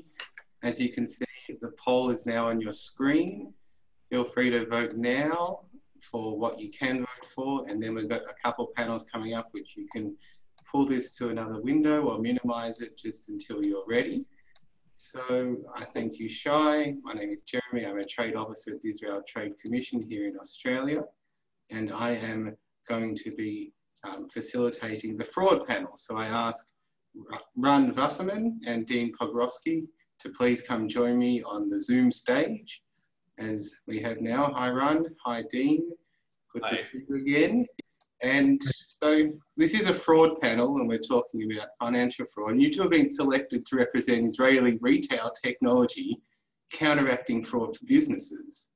As you can see, the poll is now on your screen. Feel free to vote now for what you can vote for, and then we've got a couple panels coming up which you can pull this to another window or minimize it just until you're ready. So I thank you, Shai. My name is Jeremy. I'm a trade officer at the Israel Trade Commission here in Australia, and I am going to be facilitating the fraud panel. So I ask Ran Wasserman and Dean Pogrowski to please come join me on the Zoom stage as we have now. Hi, Ran. Hi, Dean. Good to see you again. And so this is a fraud panel, and we're talking about financial fraud. And you two have been selected to represent Israeli retail technology counteracting fraud to businesses.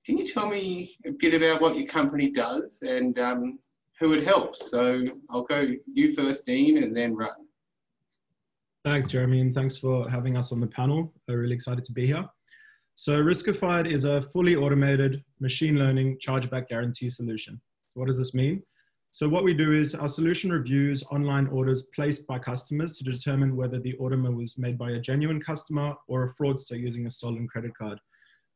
Can you tell me a bit about what your company does and who it helps? So I'll go you first, Dean, and then Ran. Thanks, Jeremy, and thanks for having us on the panel. I'm really excited to be here. So Riskified is a fully automated machine learning chargeback guarantee solution. So what does this mean? So what we do is our solution reviews online orders placed by customers to determine whether the order was made by a genuine customer or a fraudster using a stolen credit card.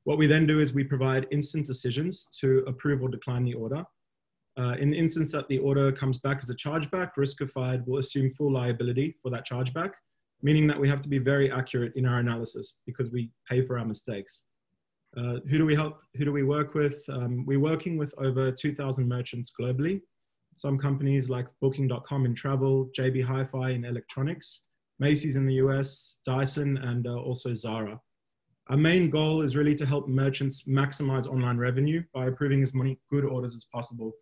What we then do is we provide instant decisions to approve or decline the order. In the instance that the order comes back as a chargeback, Riskified will assume full liability for that chargeback, meaning that we have to be very accurate in our analysis because we pay for our mistakes. Who do we help? Who do we work with? We're working with over 2,000 merchants globally. Some companies like Booking.com in travel, JB Hi-Fi in electronics, Macy's in the US, Dyson, and also Zara. Our main goal is really to help merchants maximize online revenue by approving as many good orders as possible,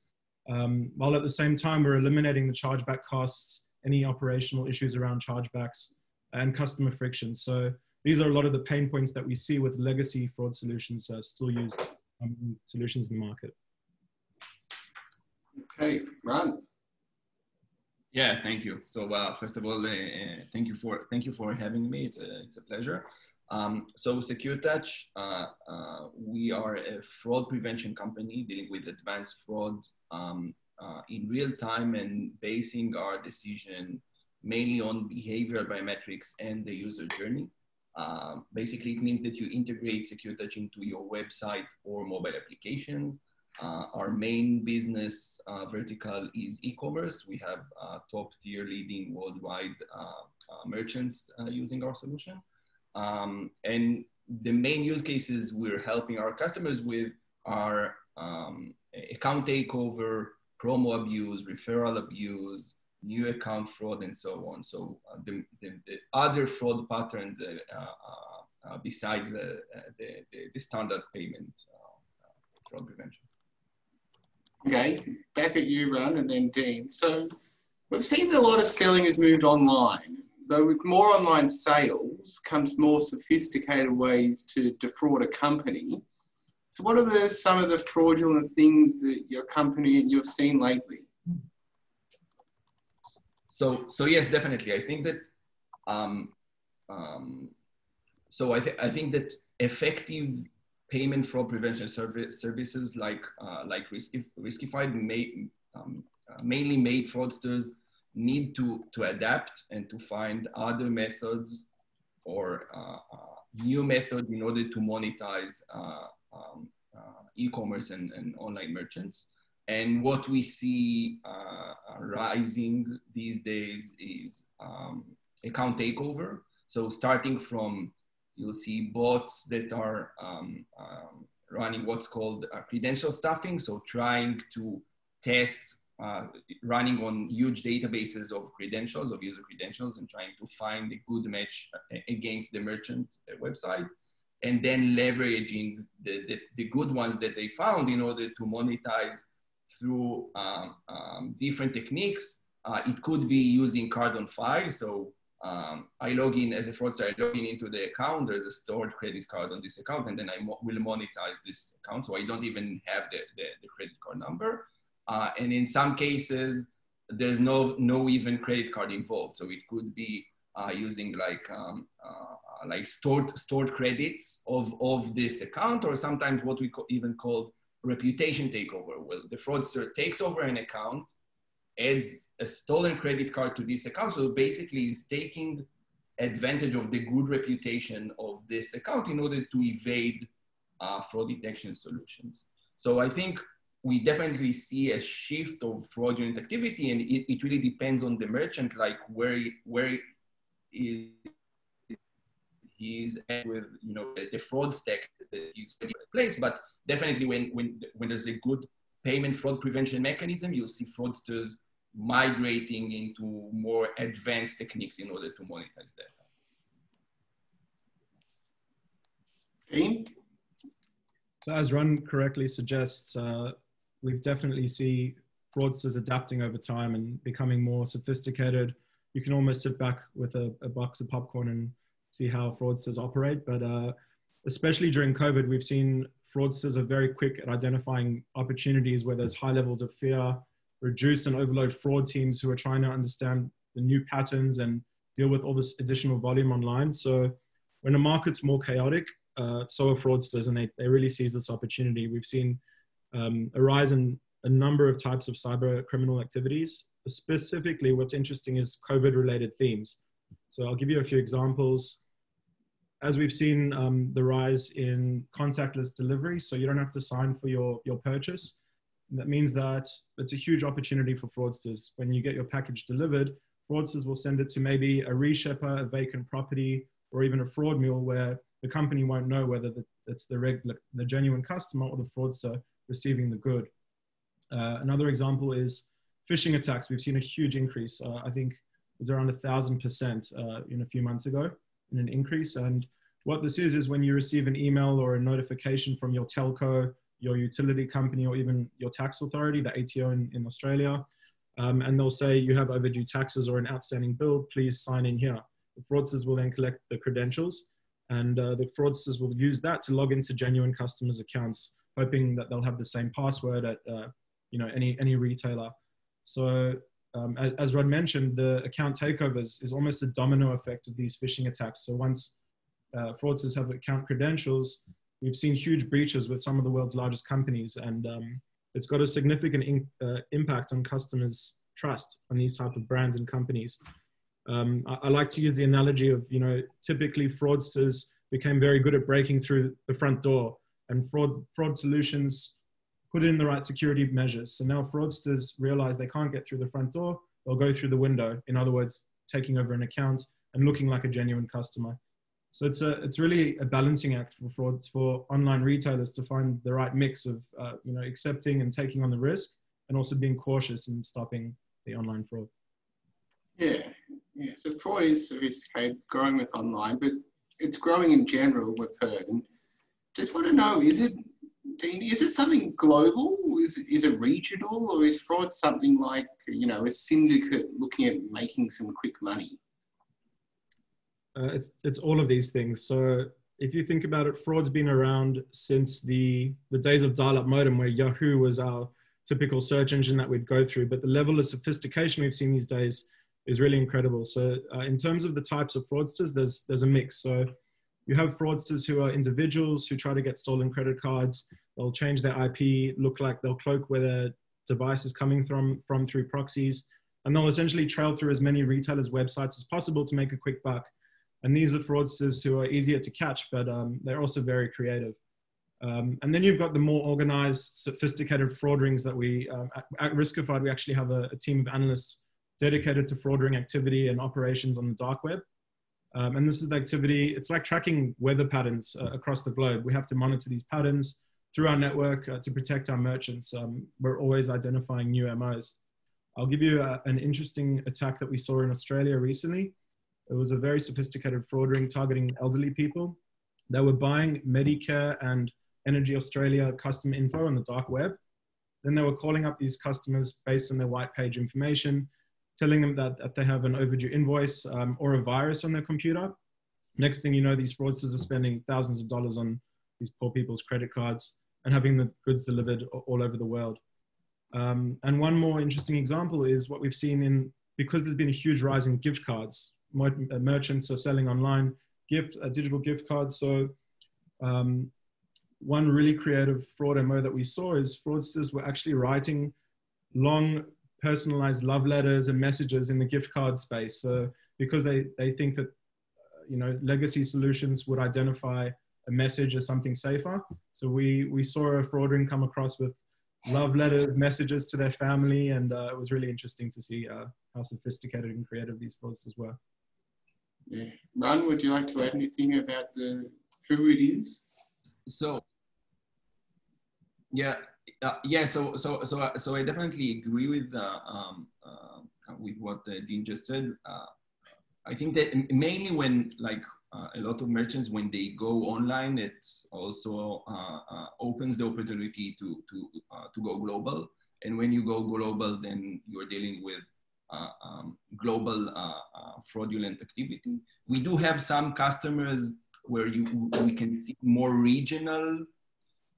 while at the same time we're eliminating the chargeback costs, any operational issues around chargebacks, and customer friction. So these are a lot of the pain points that we see with legacy fraud solutions still used solutions in the market. Okay, Ran. Yeah, thank you. So first of all, thank you for having me. It's a pleasure. So SecureTouch, we are a fraud prevention company dealing with advanced fraud in real time and basing our decision mainly on behavioral biometrics and the user journey. Basically, it means that you integrate SecureTouch into your website or mobile applications. Our main business vertical is e-commerce. We have top tier leading worldwide merchants using our solution. And the main use cases we're helping our customers with are account takeover, promo abuse, referral abuse, new account fraud, and so on. So the other fraud patterns besides the standard payment fraud prevention. Okay, back at you, Ron, and then Dean. So we've seen that a lot of selling has moved online, though with more online sales comes more sophisticated ways to defraud a company. So what are some of the fraudulent things that your company and you've seen lately? So yes, definitely. I think that I think that effective payment fraud prevention services like Riskified mainly made fraudsters need to adapt and to find other methods or new methods in order to monetize e-commerce and online merchants. And what we see rising these days is account takeover. So starting from, you'll see bots that are running what's called credential stuffing. So trying to test, running on huge databases of credentials, of user credentials, and trying to find a good match against the merchant website. And then leveraging the good ones that they found in order to monetize through different techniques. It could be using card on file. So I log in as a fraudster, I log in into the account, there's a stored credit card on this account, and then I will monetize this account. So I don't even have the credit card number. And in some cases, there's no even credit card involved. So it could be using like stored credits of this account, or sometimes what we even call reputation takeover. Well, the fraudster takes over an account, adds a stolen credit card to this account. So basically is taking advantage of the good reputation of this account in order to evade fraud detection solutions. So I think we definitely see a shift of fraudulent activity, and it really depends on the merchant, like where he's at with, you know, the fraud stack that he's in place. But definitely when there's a good payment fraud prevention mechanism, you'll see fraudsters migrating into more advanced techniques in order to monetize that. Dean? So as Ron correctly suggests, we definitely see fraudsters adapting over time and becoming more sophisticated. You can almost sit back with a box of popcorn and see how fraudsters operate. But especially during COVID, we've seen fraudsters are very quick at identifying opportunities where there's high levels of fear, reduce and overload fraud teams who are trying to understand the new patterns and deal with all this additional volume online. So when a market's more chaotic, so are fraudsters, and they really seize this opportunity. We've seen a rise in a number of types of cyber criminal activities. Specifically, what's interesting is COVID-related themes. So I'll give you a few examples. As we've seen the rise in contactless delivery, so you don't have to sign for your purchase. And that means that it's a huge opportunity for fraudsters. When you get your package delivered, fraudsters will send it to maybe a reshipper, a vacant property, or even a fraud mule where the company won't know whether it's the genuine customer or the fraudster receiving the good. Another example is phishing attacks. We've seen a huge increase. I think it was around 1,000% in a few months ago in an increase. And what this is when you receive an email or a notification from your telco, your utility company, or even your tax authority, the ATO in Australia, and they'll say you have overdue taxes or an outstanding bill, please sign in here. The fraudsters will then collect the credentials, and the fraudsters will use that to log into genuine customers' accounts, hoping that they'll have the same password at any retailer. So as Rod mentioned, the account takeovers is almost a domino effect of these phishing attacks. So once fraudsters have account credentials, we've seen huge breaches with some of the world's largest companies, and it's got a significant impact on customers' trust on these type of brands and companies. I like to use the analogy of, typically fraudsters became very good at breaking through the front door, and fraud solutions put in the right security measures. So now fraudsters realize they can't get through the front door, they'll go through the window. In other words, taking over an account and looking like a genuine customer. So it's really a balancing act for online retailers to find the right mix of accepting and taking on the risk, and also being cautious in stopping the online fraud. Yeah. So fraud is sophisticated, growing with online, but it's growing in general, we've heard. And just want to know, is it something global? Is it regional, or is fraud something like a syndicate looking at making some quick money? It's all of these things. So if you think about it, fraud's been around since the days of dial-up modem, where Yahoo was our typical search engine that we'd go through. But the level of sophistication we've seen these days is really incredible. So in terms of the types of fraudsters, there's a mix. So you have fraudsters who are individuals who try to get stolen credit cards. They'll change their IP, look like they'll cloak where their device is coming from through proxies, and they'll essentially trail through as many retailers' websites as possible to make a quick buck. And these are fraudsters who are easier to catch, but they're also very creative. And then you've got the more organized, sophisticated fraud rings that we, at Riskified, we actually have a team of analysts dedicated to fraud ring activity and operations on the dark web. And this is the activity, it's like tracking weather patterns across the globe. We have to monitor these patterns through our network to protect our merchants. We're always identifying new MOs. I'll give you an interesting attack that we saw in Australia recently. It was a very sophisticated fraud ring targeting elderly people. They were buying Medicare and Energy Australia custom info on the dark web. Then they were calling up these customers based on their white page information, telling them that they have an overdue invoice or a virus on their computer. Next thing you know, these fraudsters are spending thousands of dollars on these poor people's credit cards and having the goods delivered all over the world. And one more interesting example is what we've seen because there's been a huge rise in gift cards. Merchants are selling online digital gift cards. So one really creative fraud MO that we saw is fraudsters were actually writing long personalized love letters and messages in the gift card space. So because they think that legacy solutions would identify a message as something safer. So we saw a fraud ring come across with love letters, messages to their family, and it was really interesting to see how sophisticated and creative these fraudsters were. Yeah. Ron, would you like to add anything about who it is? So I definitely agree with what Dean just said. I think that mainly when a lot of merchants, when they go online, it also opens the opportunity to go global. And when you go global, then you're dealing with global fraudulent activity. We do have some customers where we can see more regional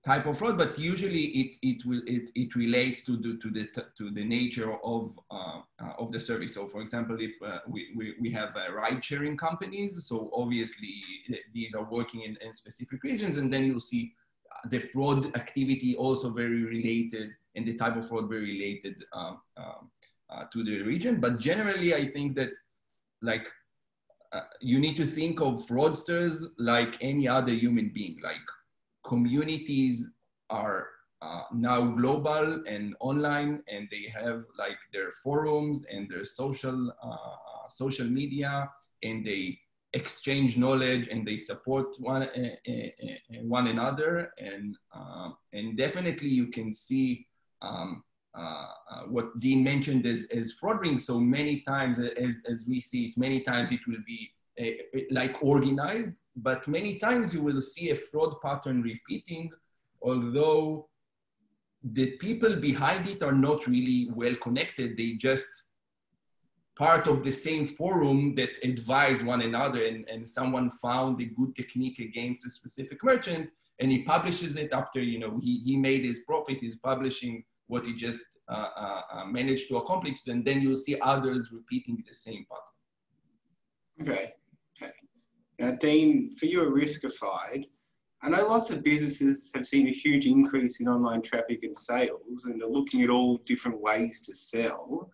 type of fraud, but usually it relates to the nature of the service. So, for example, if we have ride-sharing companies, so obviously these are working in specific regions, and then you'll see the fraud activity also very related, and the type of fraud very related to the region. But generally, I think that you need to think of fraudsters like any other human being. Like, communities are now global and online, and they have their forums and their social media, and they exchange knowledge and they support one another. And definitely you can see what Dean mentioned as fraud rings. So many times, as we see it, many times it will be organized, but many times you will see a fraud pattern repeating, although the people behind it are not really well connected. They just part of the same forum that advise one another, and someone found a good technique against a specific merchant, and he publishes it after he made his profit. He's publishing what he just manage to accomplish, and then you'll see others repeating the same pattern. Okay. Now, Dean, for you at Riskified, I know lots of businesses have seen a huge increase in online traffic and sales, and are looking at all different ways to sell.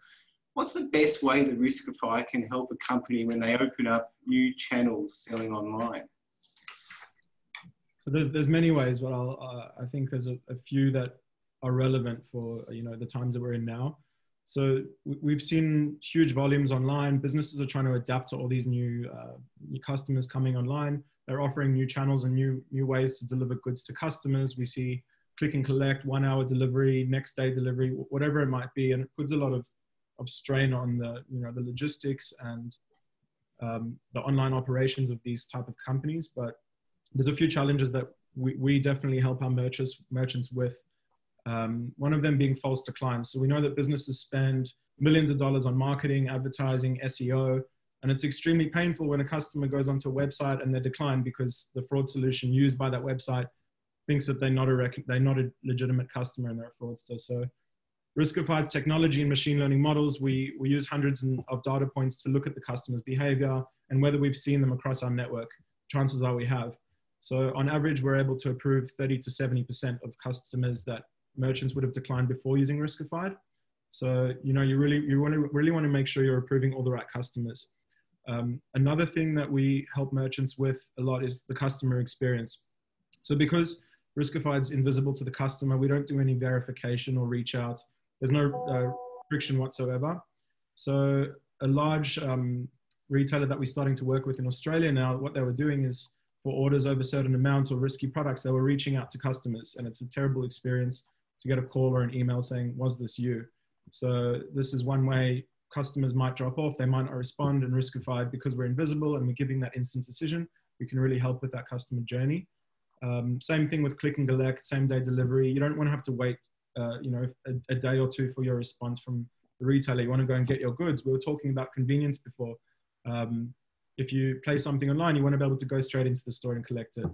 What's the best way that Riskified can help a company when they open up new channels selling online? So there's many ways, but I think there's a few that are relevant for the times that we're in now. So we've seen huge volumes online. Businesses are trying to adapt to all these new customers coming online. They're offering new channels and new ways to deliver goods to customers. We see click and collect, 1 hour delivery, next day delivery, whatever it might be, and it puts a lot of strain on the logistics and the online operations of these type of companies. But there's a few challenges that we definitely help our merchants with. One of them being false declines. So we know that businesses spend millions of dollars on marketing, advertising, SEO, and it's extremely painful when a customer goes onto a website and they're declined because the fraud solution used by that website thinks that they're not a legitimate customer and they're a fraudster. So Riskified's technology and machine learning models, we use hundreds of data points to look at the customer's behavior and whether we've seen them across our network. Chances are we have. So on average, we're able to approve 30 to 70% of customers that merchants would have declined before using Riskified. So, you really want to make sure you're approving all the right customers. Another thing that we help merchants with a lot is the customer experience. So because Riskified's invisible to the customer, we don't do any verification or reach out. There's no friction whatsoever. So a large retailer that we're starting to work with in Australia now, what they were doing is for orders over certain amounts or risky products, they were reaching out to customers, and it's a terrible experience to get a call or an email saying, was this you? So this is one way customers might drop off, they might not respond, and Riskified, because we're invisible and we're giving that instant decision, we can really help with that customer journey. Same thing with click and collect, same day delivery. You don't want to have to wait a day or two for your response from the retailer. You want to go and get your goods. We were talking about convenience before. If you place something online, you want to be able to go straight into the store and collect it.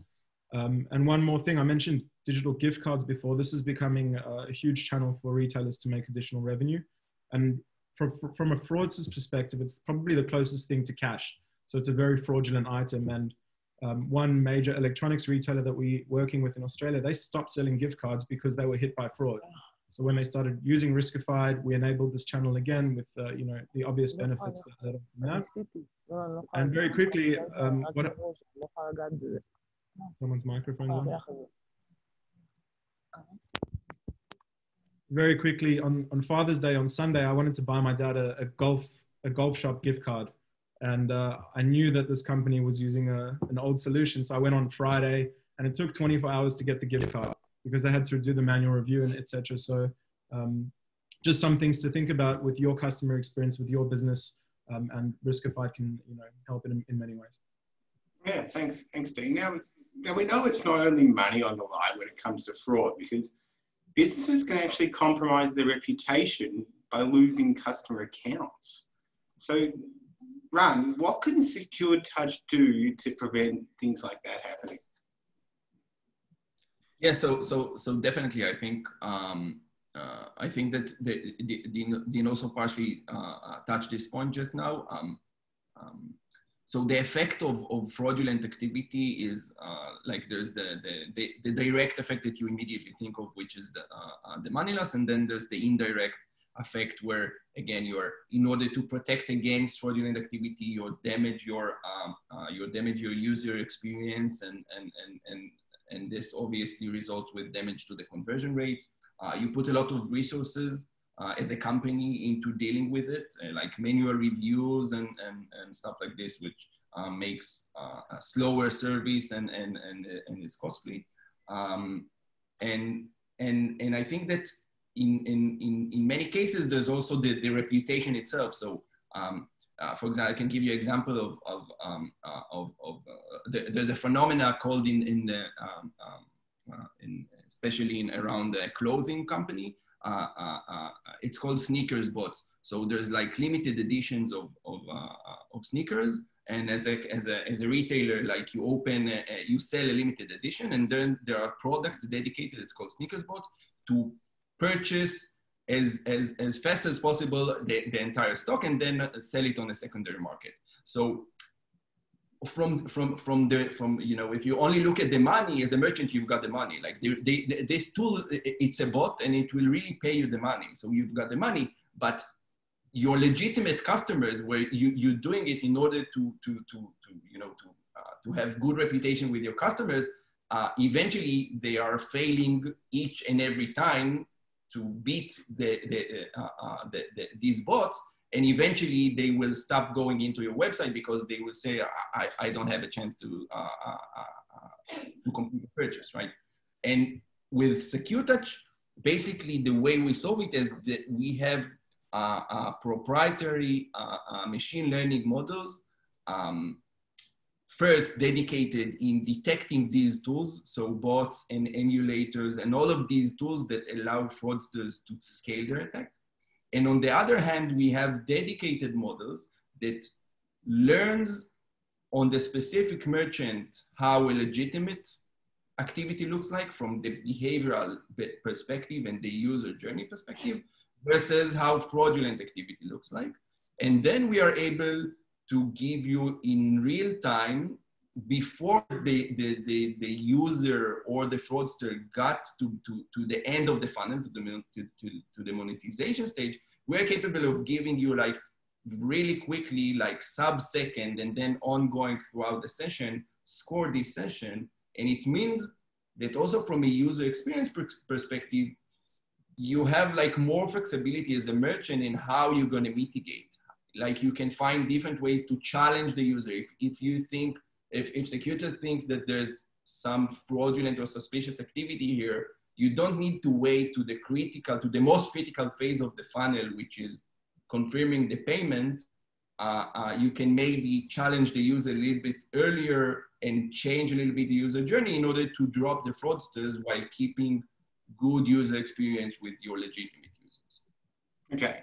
And one more thing, I mentioned digital gift cards before. This is becoming a huge channel for retailers to make additional revenue. And from a fraudster's perspective, it's probably the closest thing to cash. So it's a very fraudulent item. And one major electronics retailer that we're working with in Australia, they stopped selling gift cards because they were hit by fraud. So when they started using Riskified, we enabled this channel again with the obvious benefits that come out. And very quickly, someone's microphone's on. Very quickly, on Father's Day on Sunday, I wanted to buy my dad a golf shop gift card. And I knew that this company was using an old solution. So I went on Friday, and it took 24 hours to get the gift card because they had to do the manual review and etc. So just some things to think about with your customer experience, with your business, and Riskified can help in many ways. Yeah, thanks, Dean. Now we know it's not only money on the line when it comes to fraud, because businesses can actually compromise their reputation by losing customer accounts. So, Ran, what can Secure Touch do to prevent things like that happening? Yeah, so definitely, I think that Dean also partially touched this point just now. So the effect of fraudulent activity is like there's the direct effect that you immediately think of, which is the money loss, and then there's the indirect effect where, again, in order to protect against fraudulent activity, you damage your user experience, and this obviously results with damage to the conversion rates. You put a lot of resources as a company into dealing with it, like manual reviews and stuff like this, which makes a slower service and is costly. And I think that in many cases, there's also the reputation itself. So, for example, I can give you an example of there's a phenomena called especially around the clothing company. It's called sneakers bots. So there's like limited editions of sneakers, and as a retailer, like you sell a limited edition, and then there are products dedicated. It's called sneakers bots to purchase as fast as possible the entire stock and then sell it on a secondary market. So from you know, if you only look at the money as a merchant, you've got the money. Like this tool, it's a bot and it will really pay you the money. So you've got the money, but your legitimate customers, where you're doing it in order to you know, to have good reputation with your customers, eventually they are failing each and every time to beat these bots, and eventually they will stop going into your website because they will say, I don't have a chance to complete the purchase, right? And with SecureTouch, basically the way we solve it is that we have proprietary machine learning models, first dedicated in detecting these tools, so bots and emulators and all of these tools that allow fraudsters to scale their attack. And on the other hand, we have dedicated models that learns on the specific merchant how a legitimate activity looks like from the behavioral perspective and the user journey perspective versus how fraudulent activity looks like. And then we are able to give you in real time, before the user or the fraudster got to the end of the funnel, to the monetization stage, we're capable of giving you like really quickly, like sub-second and then ongoing throughout the session, score this session. And it means that also from a user experience perspective, you have like more flexibility as a merchant in how you're going to mitigate. Like you can find different ways to challenge the user. If you think, if SecureTouch thinks that there's some fraudulent or suspicious activity here, you don't need to wait to the most critical phase of the funnel, which is confirming the payment. You can maybe challenge the user a little bit earlier and change a little bit the user journey in order to drop the fraudsters while keeping good user experience with your legitimate users. Okay.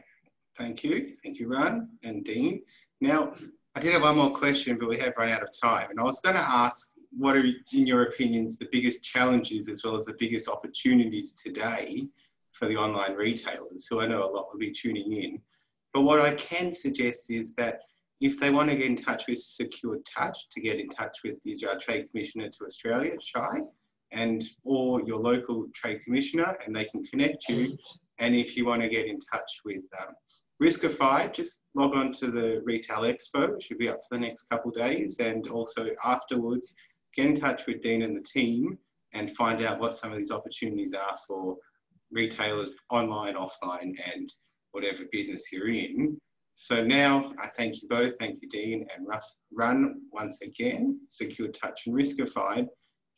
Thank you. Thank you, Ran and Dean. Now, I did have one more question, but we have run out of time. And I was going to ask, what are, in your opinions, the biggest challenges as well as the biggest opportunities today for the online retailers, who I know a lot will be tuning in. But what I can suggest is that if they want to get in touch with SecureTouch, to get in touch with the Israel Trade Commissioner to Australia, Shai, or your local Trade Commissioner, and they can connect you. And if you want to get in touch with Riskified, just log on to the Retail Expo. It should be up for the next couple of days. And also afterwards, get in touch with Dean and the team and find out what some of these opportunities are for retailers, online, offline, and whatever business you're in. So now I thank you both. Thank you, Dean and Ran once again, SecureTouch and Riskified.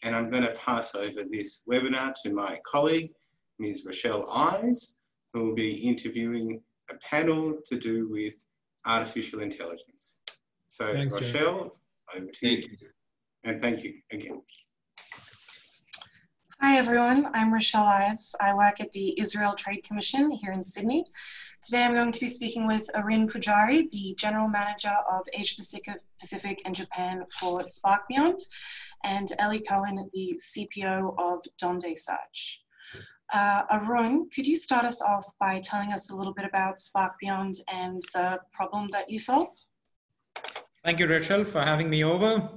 And I'm going to pass over this webinar to my colleague, Ms. Rochelle Ives, who will be interviewing a panel to do with artificial intelligence. So thanks, Rochelle, over to you. And thank you again. Hi everyone, I'm Rochelle Ives. I work at the Israel Trade Commission here in Sydney. Today I'm going to be speaking with Arin Pujari, the General Manager of Asia Pacific and Japan for SparkBeyond, and Ellie Cohen, the CPO of Donde Search. Arun, could you start us off by telling us a little bit about SparkBeyond and the problem that you solve? Thank you, Rachel, for having me over.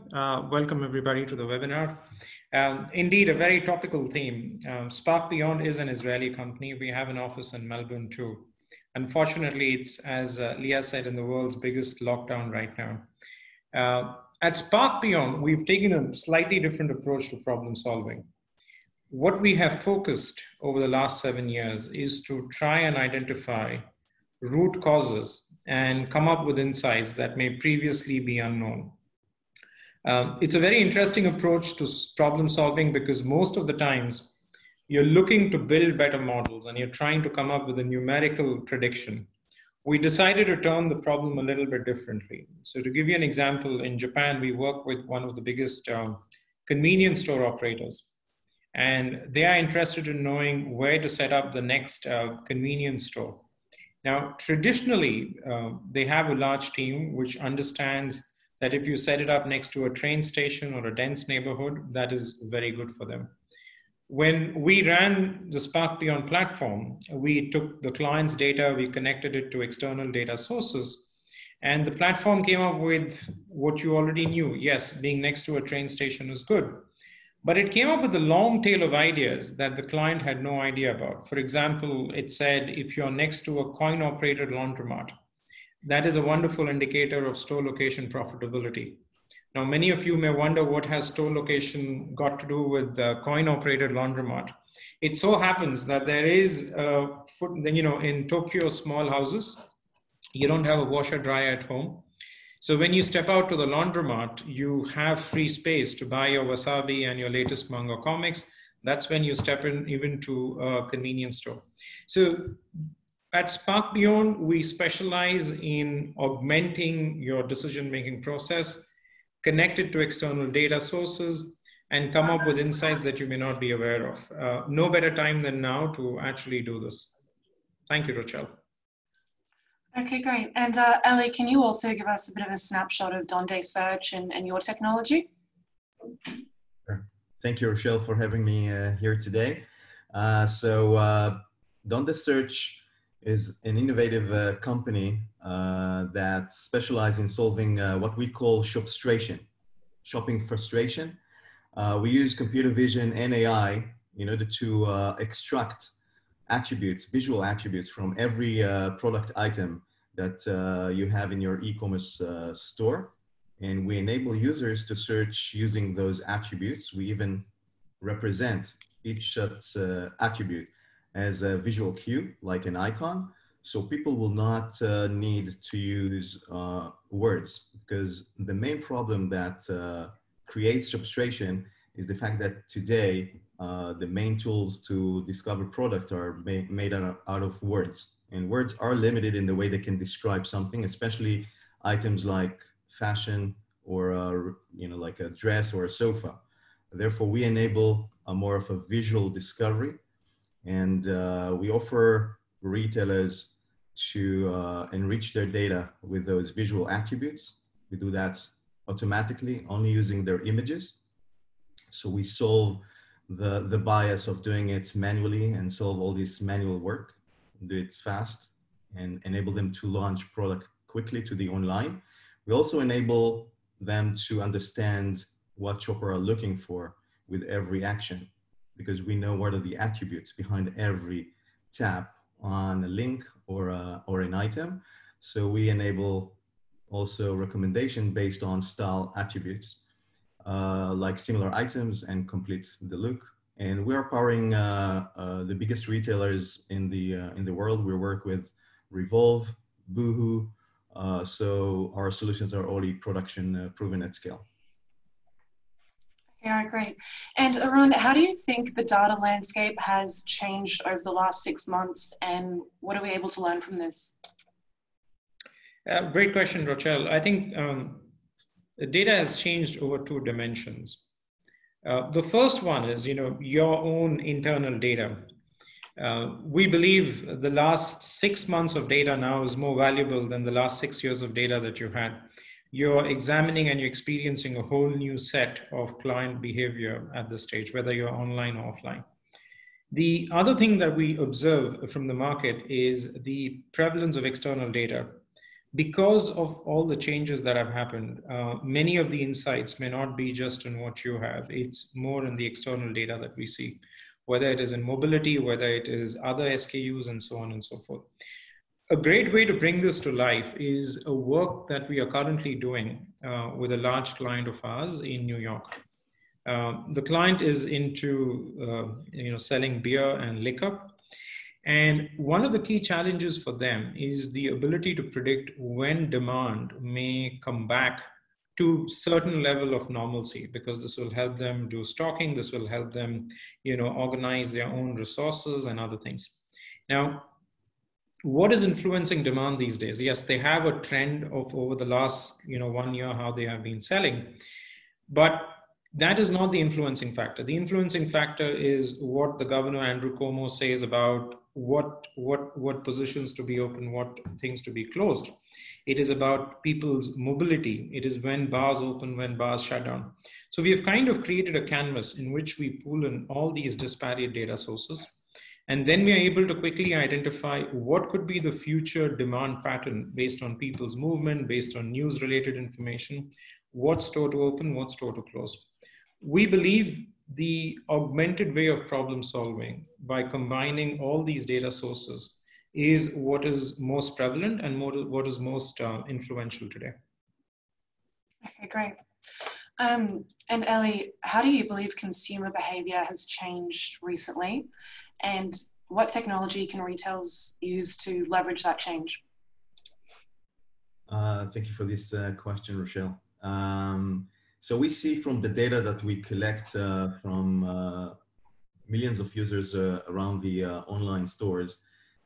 Welcome everybody to the webinar. Indeed, a very topical theme. SparkBeyond is an Israeli company. We have an office in Melbourne too. Unfortunately, it's, as Leah said, in the world's biggest lockdown right now. At SparkBeyond, we've taken a slightly different approach to problem solving. What we have focused over the last 7 years is to try and identify root causes and come up with insights that may previously be unknown. It's a very interesting approach to problem solving because most of the times you're looking to build better models and you're trying to come up with a numerical prediction. We decided to turn the problem a little bit differently. So to give you an example, in Japan, we work with one of the biggest convenience store operators. And they are interested in knowing where to set up the next convenience store. Now, traditionally, they have a large team which understands that if you set it up next to a train station or a dense neighborhood, that is very good for them. When we ran the Spark Beyond platform, we took the client's data, we connected it to external data sources, and the platform came up with what you already knew. Yes, being next to a train station is good, but it came up with a long tail of ideas that the client had no idea about. For example, it said, if you're next to a coin-operated laundromat, that is a wonderful indicator of store location profitability. Now, many of you may wonder, what has store location got to do with the coin-operated laundromat? It so happens that there is, in Tokyo small houses, you don't have a washer dryer at home. So when you step out to the laundromat, you have free space to buy your wasabi and your latest manga comics. That's when you step in even to a convenience store. So at Spark Beyond, we specialize in augmenting your decision-making process, connect it to external data sources, and come up with insights that you may not be aware of. No better time than now to actually do this. Thank you, Rochelle. Okay, great. And Ellie, can you also give us a bit of a snapshot of Donde Search and your technology? Sure. Thank you, Rochelle, for having me here today. Donde Search is an innovative company that specializes in solving what we call shopping frustration. We use computer vision and AI in order to extract attributes, visual attributes from every product item that you have in your e-commerce store. And we enable users to search using those attributes. We even represent each such attribute as a visual cue, like an icon. So people will not need to use words, because the main problem that creates frustration is the fact that today the main tools to discover products are made out of words, and words are limited in the way they can describe something, especially items like fashion or like a dress or a sofa. Therefore, we enable a more of a visual discovery, and we offer retailers to enrich their data with those visual attributes. We do that automatically, only using their images. So we solve the bias of doing it manually and solve all this manual work, do it fast, and enable them to launch product quickly to the online. We also enable them to understand what shopper are looking for with every action, because we know what are the attributes behind every tap on a link or an item. So we enable also recommendation based on style attributes, like similar items, and complete the look. And we are powering the biggest retailers in the world. We work with Revolve, Boohoo. So our solutions are already production proven at scale. Yeah, great. And Arun, how do you think the data landscape has changed over the last 6 months, and what are we able to learn from this? Great question, Rochelle. I think the data has changed over 2 dimensions. The first one is, your own internal data. We believe the last 6 months of data now is more valuable than the last 6 years of data that you had. You're examining and you're experiencing a whole new set of client behavior at this stage, whether you're online or offline. The other thing that we observe from the market is the prevalence of external data. Because of all the changes that have happened, many of the insights may not be just in what you have. It's more in the external data that we see, whether it is in mobility, whether it is other SKUs, and so on and so forth. A great way to bring this to life is a work that we are currently doing with a large client of ours in New York. The client is into selling beer and liquor. And one of the key challenges for them is the ability to predict when demand may come back to certain level of normalcy, because this will help them do stocking. This will help them, organize their own resources and other things. Now, what is influencing demand these days? Yes, they have a trend of over the last 1 year how they have been selling, but That is not the influencing factor. The influencing factor is what the Governor Andrew Cuomo says about what positions to be open, what things to be closed. It is about people's mobility. It is when bars open, when bars shut down. So we have kind of created a canvas in which we pull in all these disparate data sources. And then we are able to quickly identify what could be the future demand pattern based on people's movement, based on news related information, what store to open, what store to close. We believe the augmented way of problem solving by combining all these data sources is what is most prevalent and what is most influential today. Okay, great. And Ellie, how do you believe consumer behavior has changed recently? And what technology can retailers use to leverage that change? Thank you for this question, Rochelle. So we see from the data that we collect from millions of users around the online stores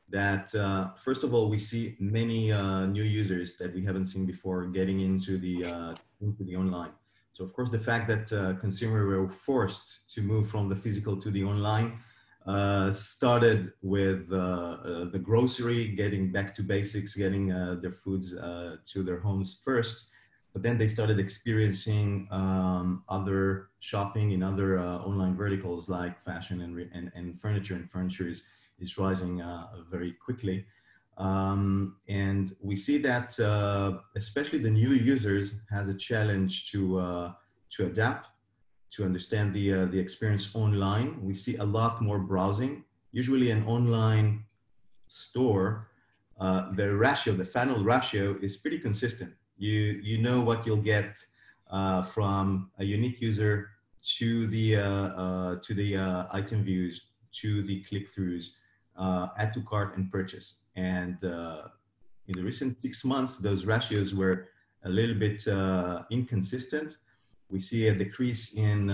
that first of all, we see many new users that we haven't seen before getting into the online. So of course, the fact that consumers were forced to move from the physical to the online started with the grocery, getting back to basics, getting their foods to their homes first. But then they started experiencing other shopping in other online verticals like fashion and furniture. And furniture is rising very quickly. And we see that especially the new users has a challenge to adapt, to understand the experience online. We see a lot more browsing. Usually an online store, the funnel ratio is pretty consistent. You know what you'll get from a unique user to the item views, to the click-throughs, add to cart and purchase. And in the recent 6 months, those ratios were a little bit inconsistent. We see a decrease in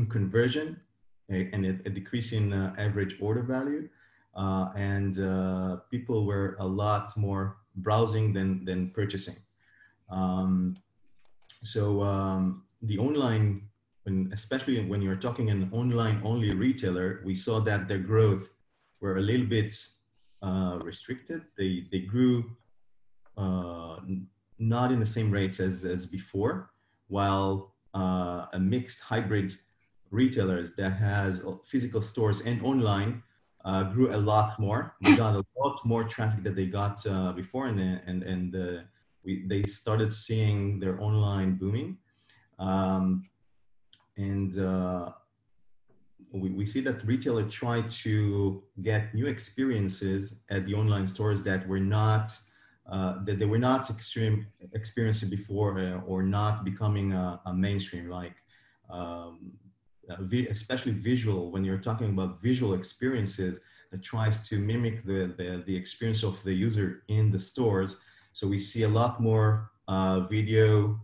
conversion and a decrease in average order value. And people were a lot more browsing than purchasing. The online, especially when you're talking an online only retailer, we saw that their growth were a little bit restricted. They grew not in the same rates as before, while a mixed hybrid retailers that has physical stores and online grew a lot more. They got a lot more traffic that they got before, and they started seeing their online booming. We see that retailers try to get new experiences at the online stores that were not that they were not experiencing before or not becoming a mainstream, like especially visual. When you're talking about visual experiences that tries to mimic the experience of the user in the stores. So we see a lot more video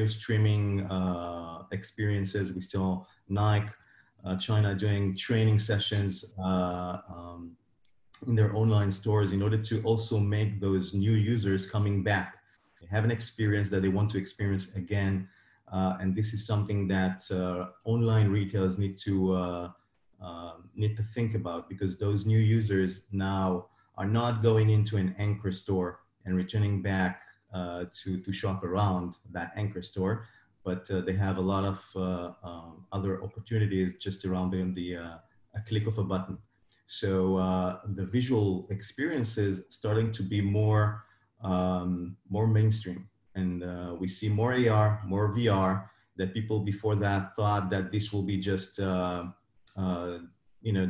streaming experiences. We saw Nike, China doing training sessions in their online stores in order to also make those new users coming back. They have an experience that they want to experience again. And this is something that online retailers need to think about, because those new users now are not going into an anchor store and returning back to shop around that anchor store, but they have a lot of other opportunities just around a click of a button. So the visual experiences starting to be more mainstream, and we see more AR, more VR, that people before that thought that this will be just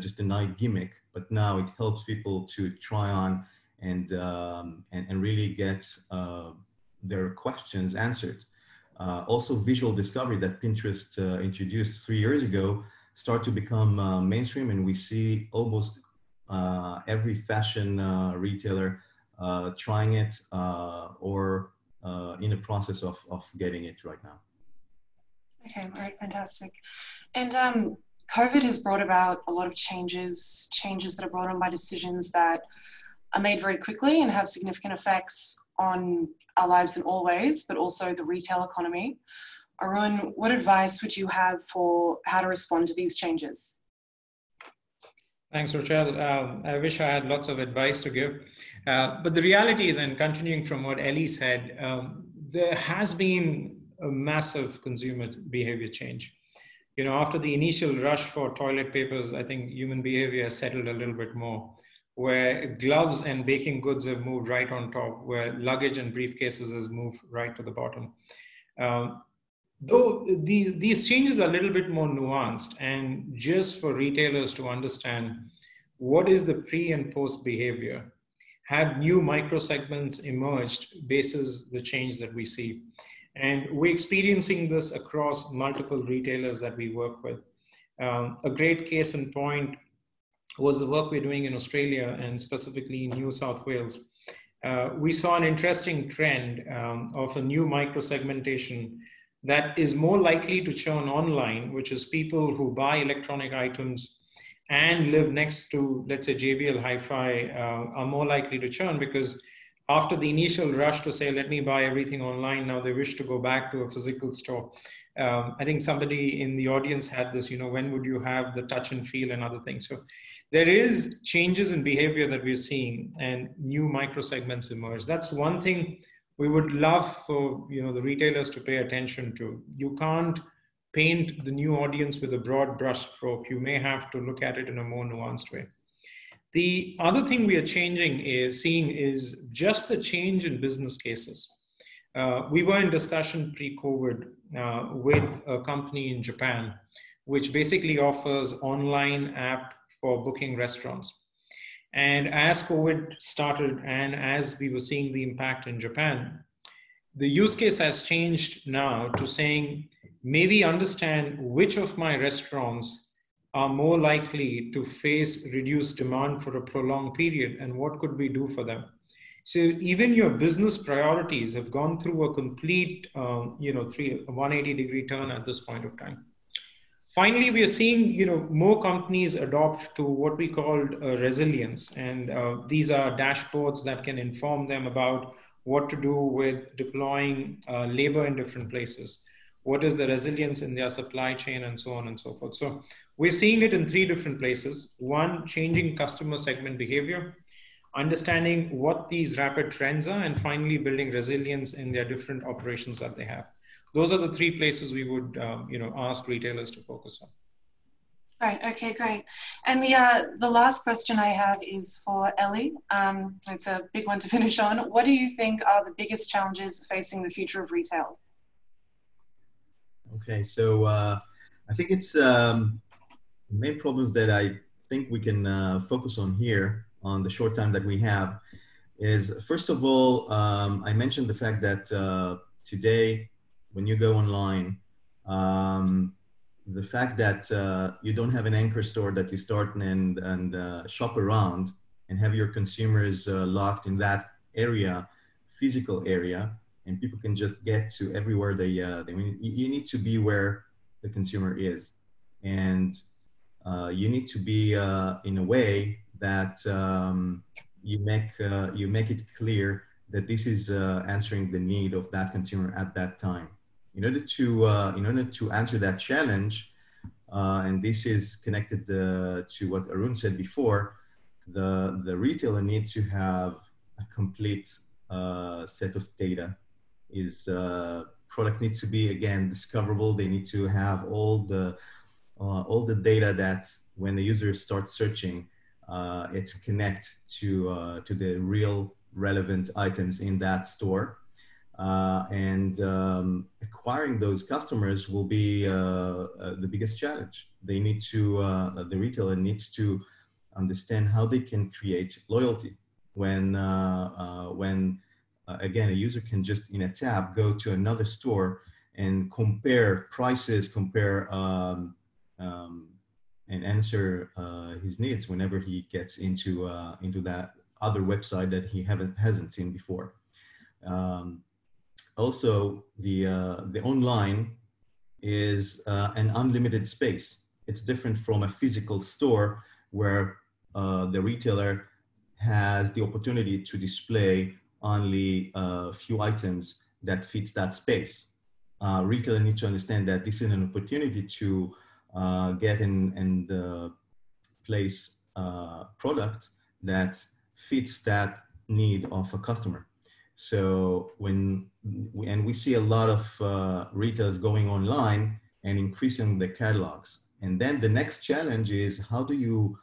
just a nice gimmick, but now it helps people to try on and really get their questions answered. Also, visual discovery that Pinterest introduced 3 years ago start to become mainstream, and we see almost every fashion retailer trying it or in a process of getting it right now. Okay, right, fantastic. And COVID has brought about a lot of changes that are brought on by decisions that are made very quickly and have significant effects on our lives in all ways, but also the retail economy. Arun, what advice would you have for how to respond to these changes? Thanks, Rochelle. I wish I had lots of advice to give. But the reality is, and continuing from what Ellie said, there has been a massive consumer behavior change. You know, after the initial rush for toilet papers, I think human behavior has settled a little bit more, where gloves and baking goods have moved right on top, where luggage and briefcases has moved right to the bottom. Though these changes are a little bit more nuanced, and just for retailers to understand what is the pre and post behavior, have new micro segments emerged basis the change that we see. And we're experiencing this across multiple retailers that we work with. A great case in point was the work we're doing in Australia and specifically in New South Wales. We saw an interesting trend of a new micro segmentation that is more likely to churn online, which is people who buy electronic items and live next to, let's say, JBL Hi-Fi are more likely to churn, because after the initial rush to say, let me buy everything online, now they wish to go back to a physical store. I think somebody in the audience had this, you know, when would you have the touch and feel and other things? So there is changes in behavior that we're seeing and new micro segments emerge. That's one thing we would love for, you know, the retailers to pay attention to. You can't paint the new audience with a broad brush stroke. You may have to look at it in a more nuanced way. The other thing we are seeing is just the change in business cases. We were in discussion pre-COVID with a company in Japan, which basically offers online app for booking restaurants. And as COVID started and as we were seeing the impact in Japan, the use case has changed now to saying, maybe understand which of my restaurants are more likely to face reduced demand for a prolonged period and what could we do for them. So even your business priorities have gone through a complete 180-degree turn at this point of time. Finally, we are seeing more companies adopt to what we call resilience, and these are dashboards that can inform them about what to do with deploying labor in different places. What is the resilience in their supply chain and so on and so forth. So we're seeing it in 3 different places. One, changing customer segment behavior, understanding what these rapid trends are, and finally building resilience in their different operations that they have. Those are the 3 places we would ask retailers to focus on. Right, okay, great. And the last question I have is for Ellie. It's a big one to finish on. What do you think are the biggest challenges facing the future of retail? Okay, so I think it's main problems that I think we can focus on here on the short time that we have is, first of all, I mentioned the fact that today, when you go online, the fact that you don't have an anchor store that you start and shop around and have your consumers locked in that area, physical area, and people can just get to everywhere you need to be where the consumer is. And you need to be in a way that you make it clear that this is answering the need of that consumer at that time. In order to answer that challenge, and this is connected to what Arun said before, the retailer needs to have a complete set of data. Product needs to be, again, discoverable. They need to have all the data that when the user starts searching, it's connect to the real relevant items in that store. And acquiring those customers will be the biggest challenge. They need to, the retailer needs to understand how they can create loyalty when again, a user can just in a tab go to another store and compare prices, and answer his needs whenever he gets into that other website that he hasn't seen before. Also, the online is an unlimited space. It's different from a physical store where the retailer has the opportunity to display only a few items that fits that space. retailers need to understand that this is an opportunity to get and place product that fits that need of a customer. So we see a lot of retailers going online and increasing the catalogs. And then the next challenge is, how do you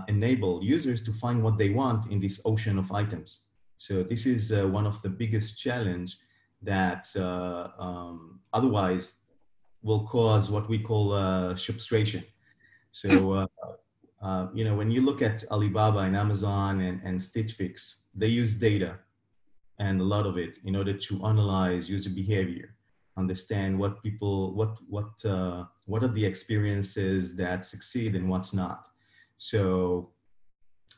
enable users to find what they want in this ocean of items? So this is one of the biggest challenge that otherwise will cause what we call shopstration. So you know, when you look at Alibaba and Amazon and Stitch Fix, they use data and a lot of it in order to analyze user behavior, understand what people, what are the experiences that succeed and what's not. So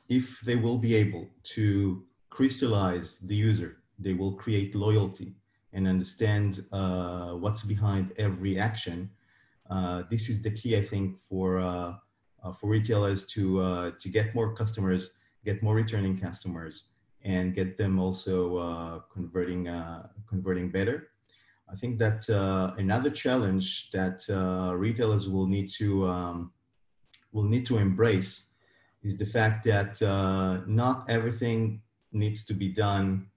if they will be able to crystallize the user, they will create loyalty and understand what's behind every action. This is the key, I think, for retailers to get more customers, get more returning customers, and get them also converting better. I think that another challenge that retailers will need to embrace is the fact that not everything needs to be done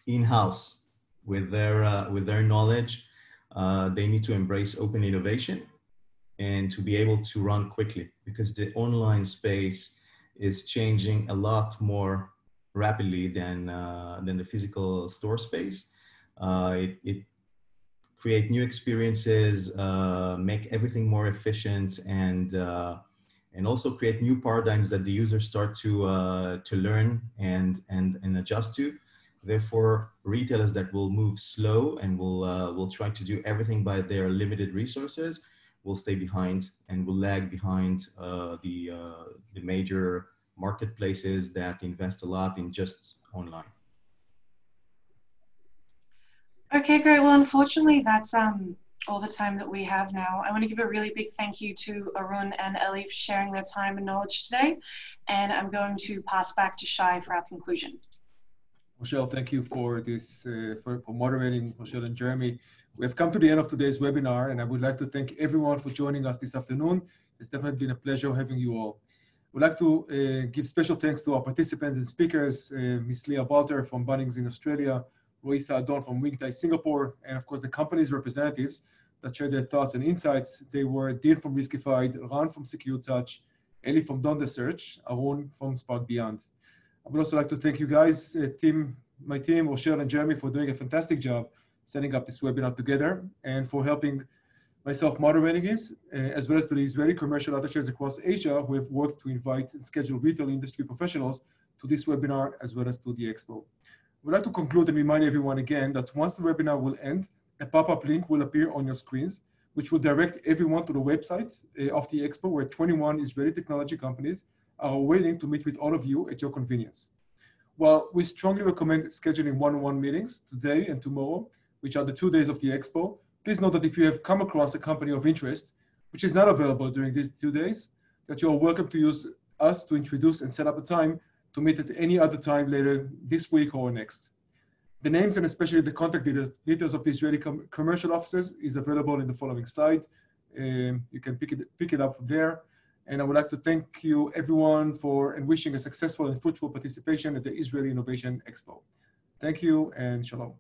in-house with their knowledge. They need to embrace open innovation and to be able to run quickly, because the online space is changing a lot more rapidly than the physical store space. It create new experiences, make everything more efficient, and also create new paradigms that the users start to learn and adjust to. Therefore, retailers that will move slow and will try to do everything by their limited resources will stay behind and will lag behind the major marketplaces that invest a lot in just online. Okay, great. Well, unfortunately, that's all the time that we have now. I want to give a really big thank you to Arun and Ellie for sharing their time and knowledge today. And I'm going to pass back to Shai for our conclusion. Rochelle, thank you for this, for moderating, Rochelle and Jeremy. We have come to the end of today's webinar, and I would like to thank everyone for joining us this afternoon. It's definitely been a pleasure having you all. We'd like to give special thanks to our participants and speakers, Ms. Leah Balter from Bunnings in Australia, Saadon from Wingtai Singapore, and of course the company's representatives that shared their thoughts and insights. They were Dean from Riskified, Ran from Secure Touch, Ellie from Donda Search, Arun from Spark Beyond. I would also like to thank you guys, my team, Rochelle and Jeremy, for doing a fantastic job setting up this webinar together and for helping myself moderating this, as well as to the Israeli commercial attachés across Asia who have worked to invite and schedule retail industry professionals to this webinar as well as to the Expo. We'd like to conclude and remind everyone again that once the webinar will end, a pop-up link will appear on your screens, which will direct everyone to the website of the Expo, where 21 Israeli technology companies are waiting to meet with all of you at your convenience. While we strongly recommend scheduling one-on-one meetings today and tomorrow, which are the 2 days of the Expo, please note that if you have come across a company of interest, which is not available during these 2 days, that you are welcome to use us to introduce and set up a time to meet at any other time later this week or next. The names and especially the contact details of the Israeli commercial officers is available in the following slide. You can pick it up from there. And I would like to thank you everyone and wishing a successful and fruitful participation at the Israeli Innovation Expo. Thank you and shalom.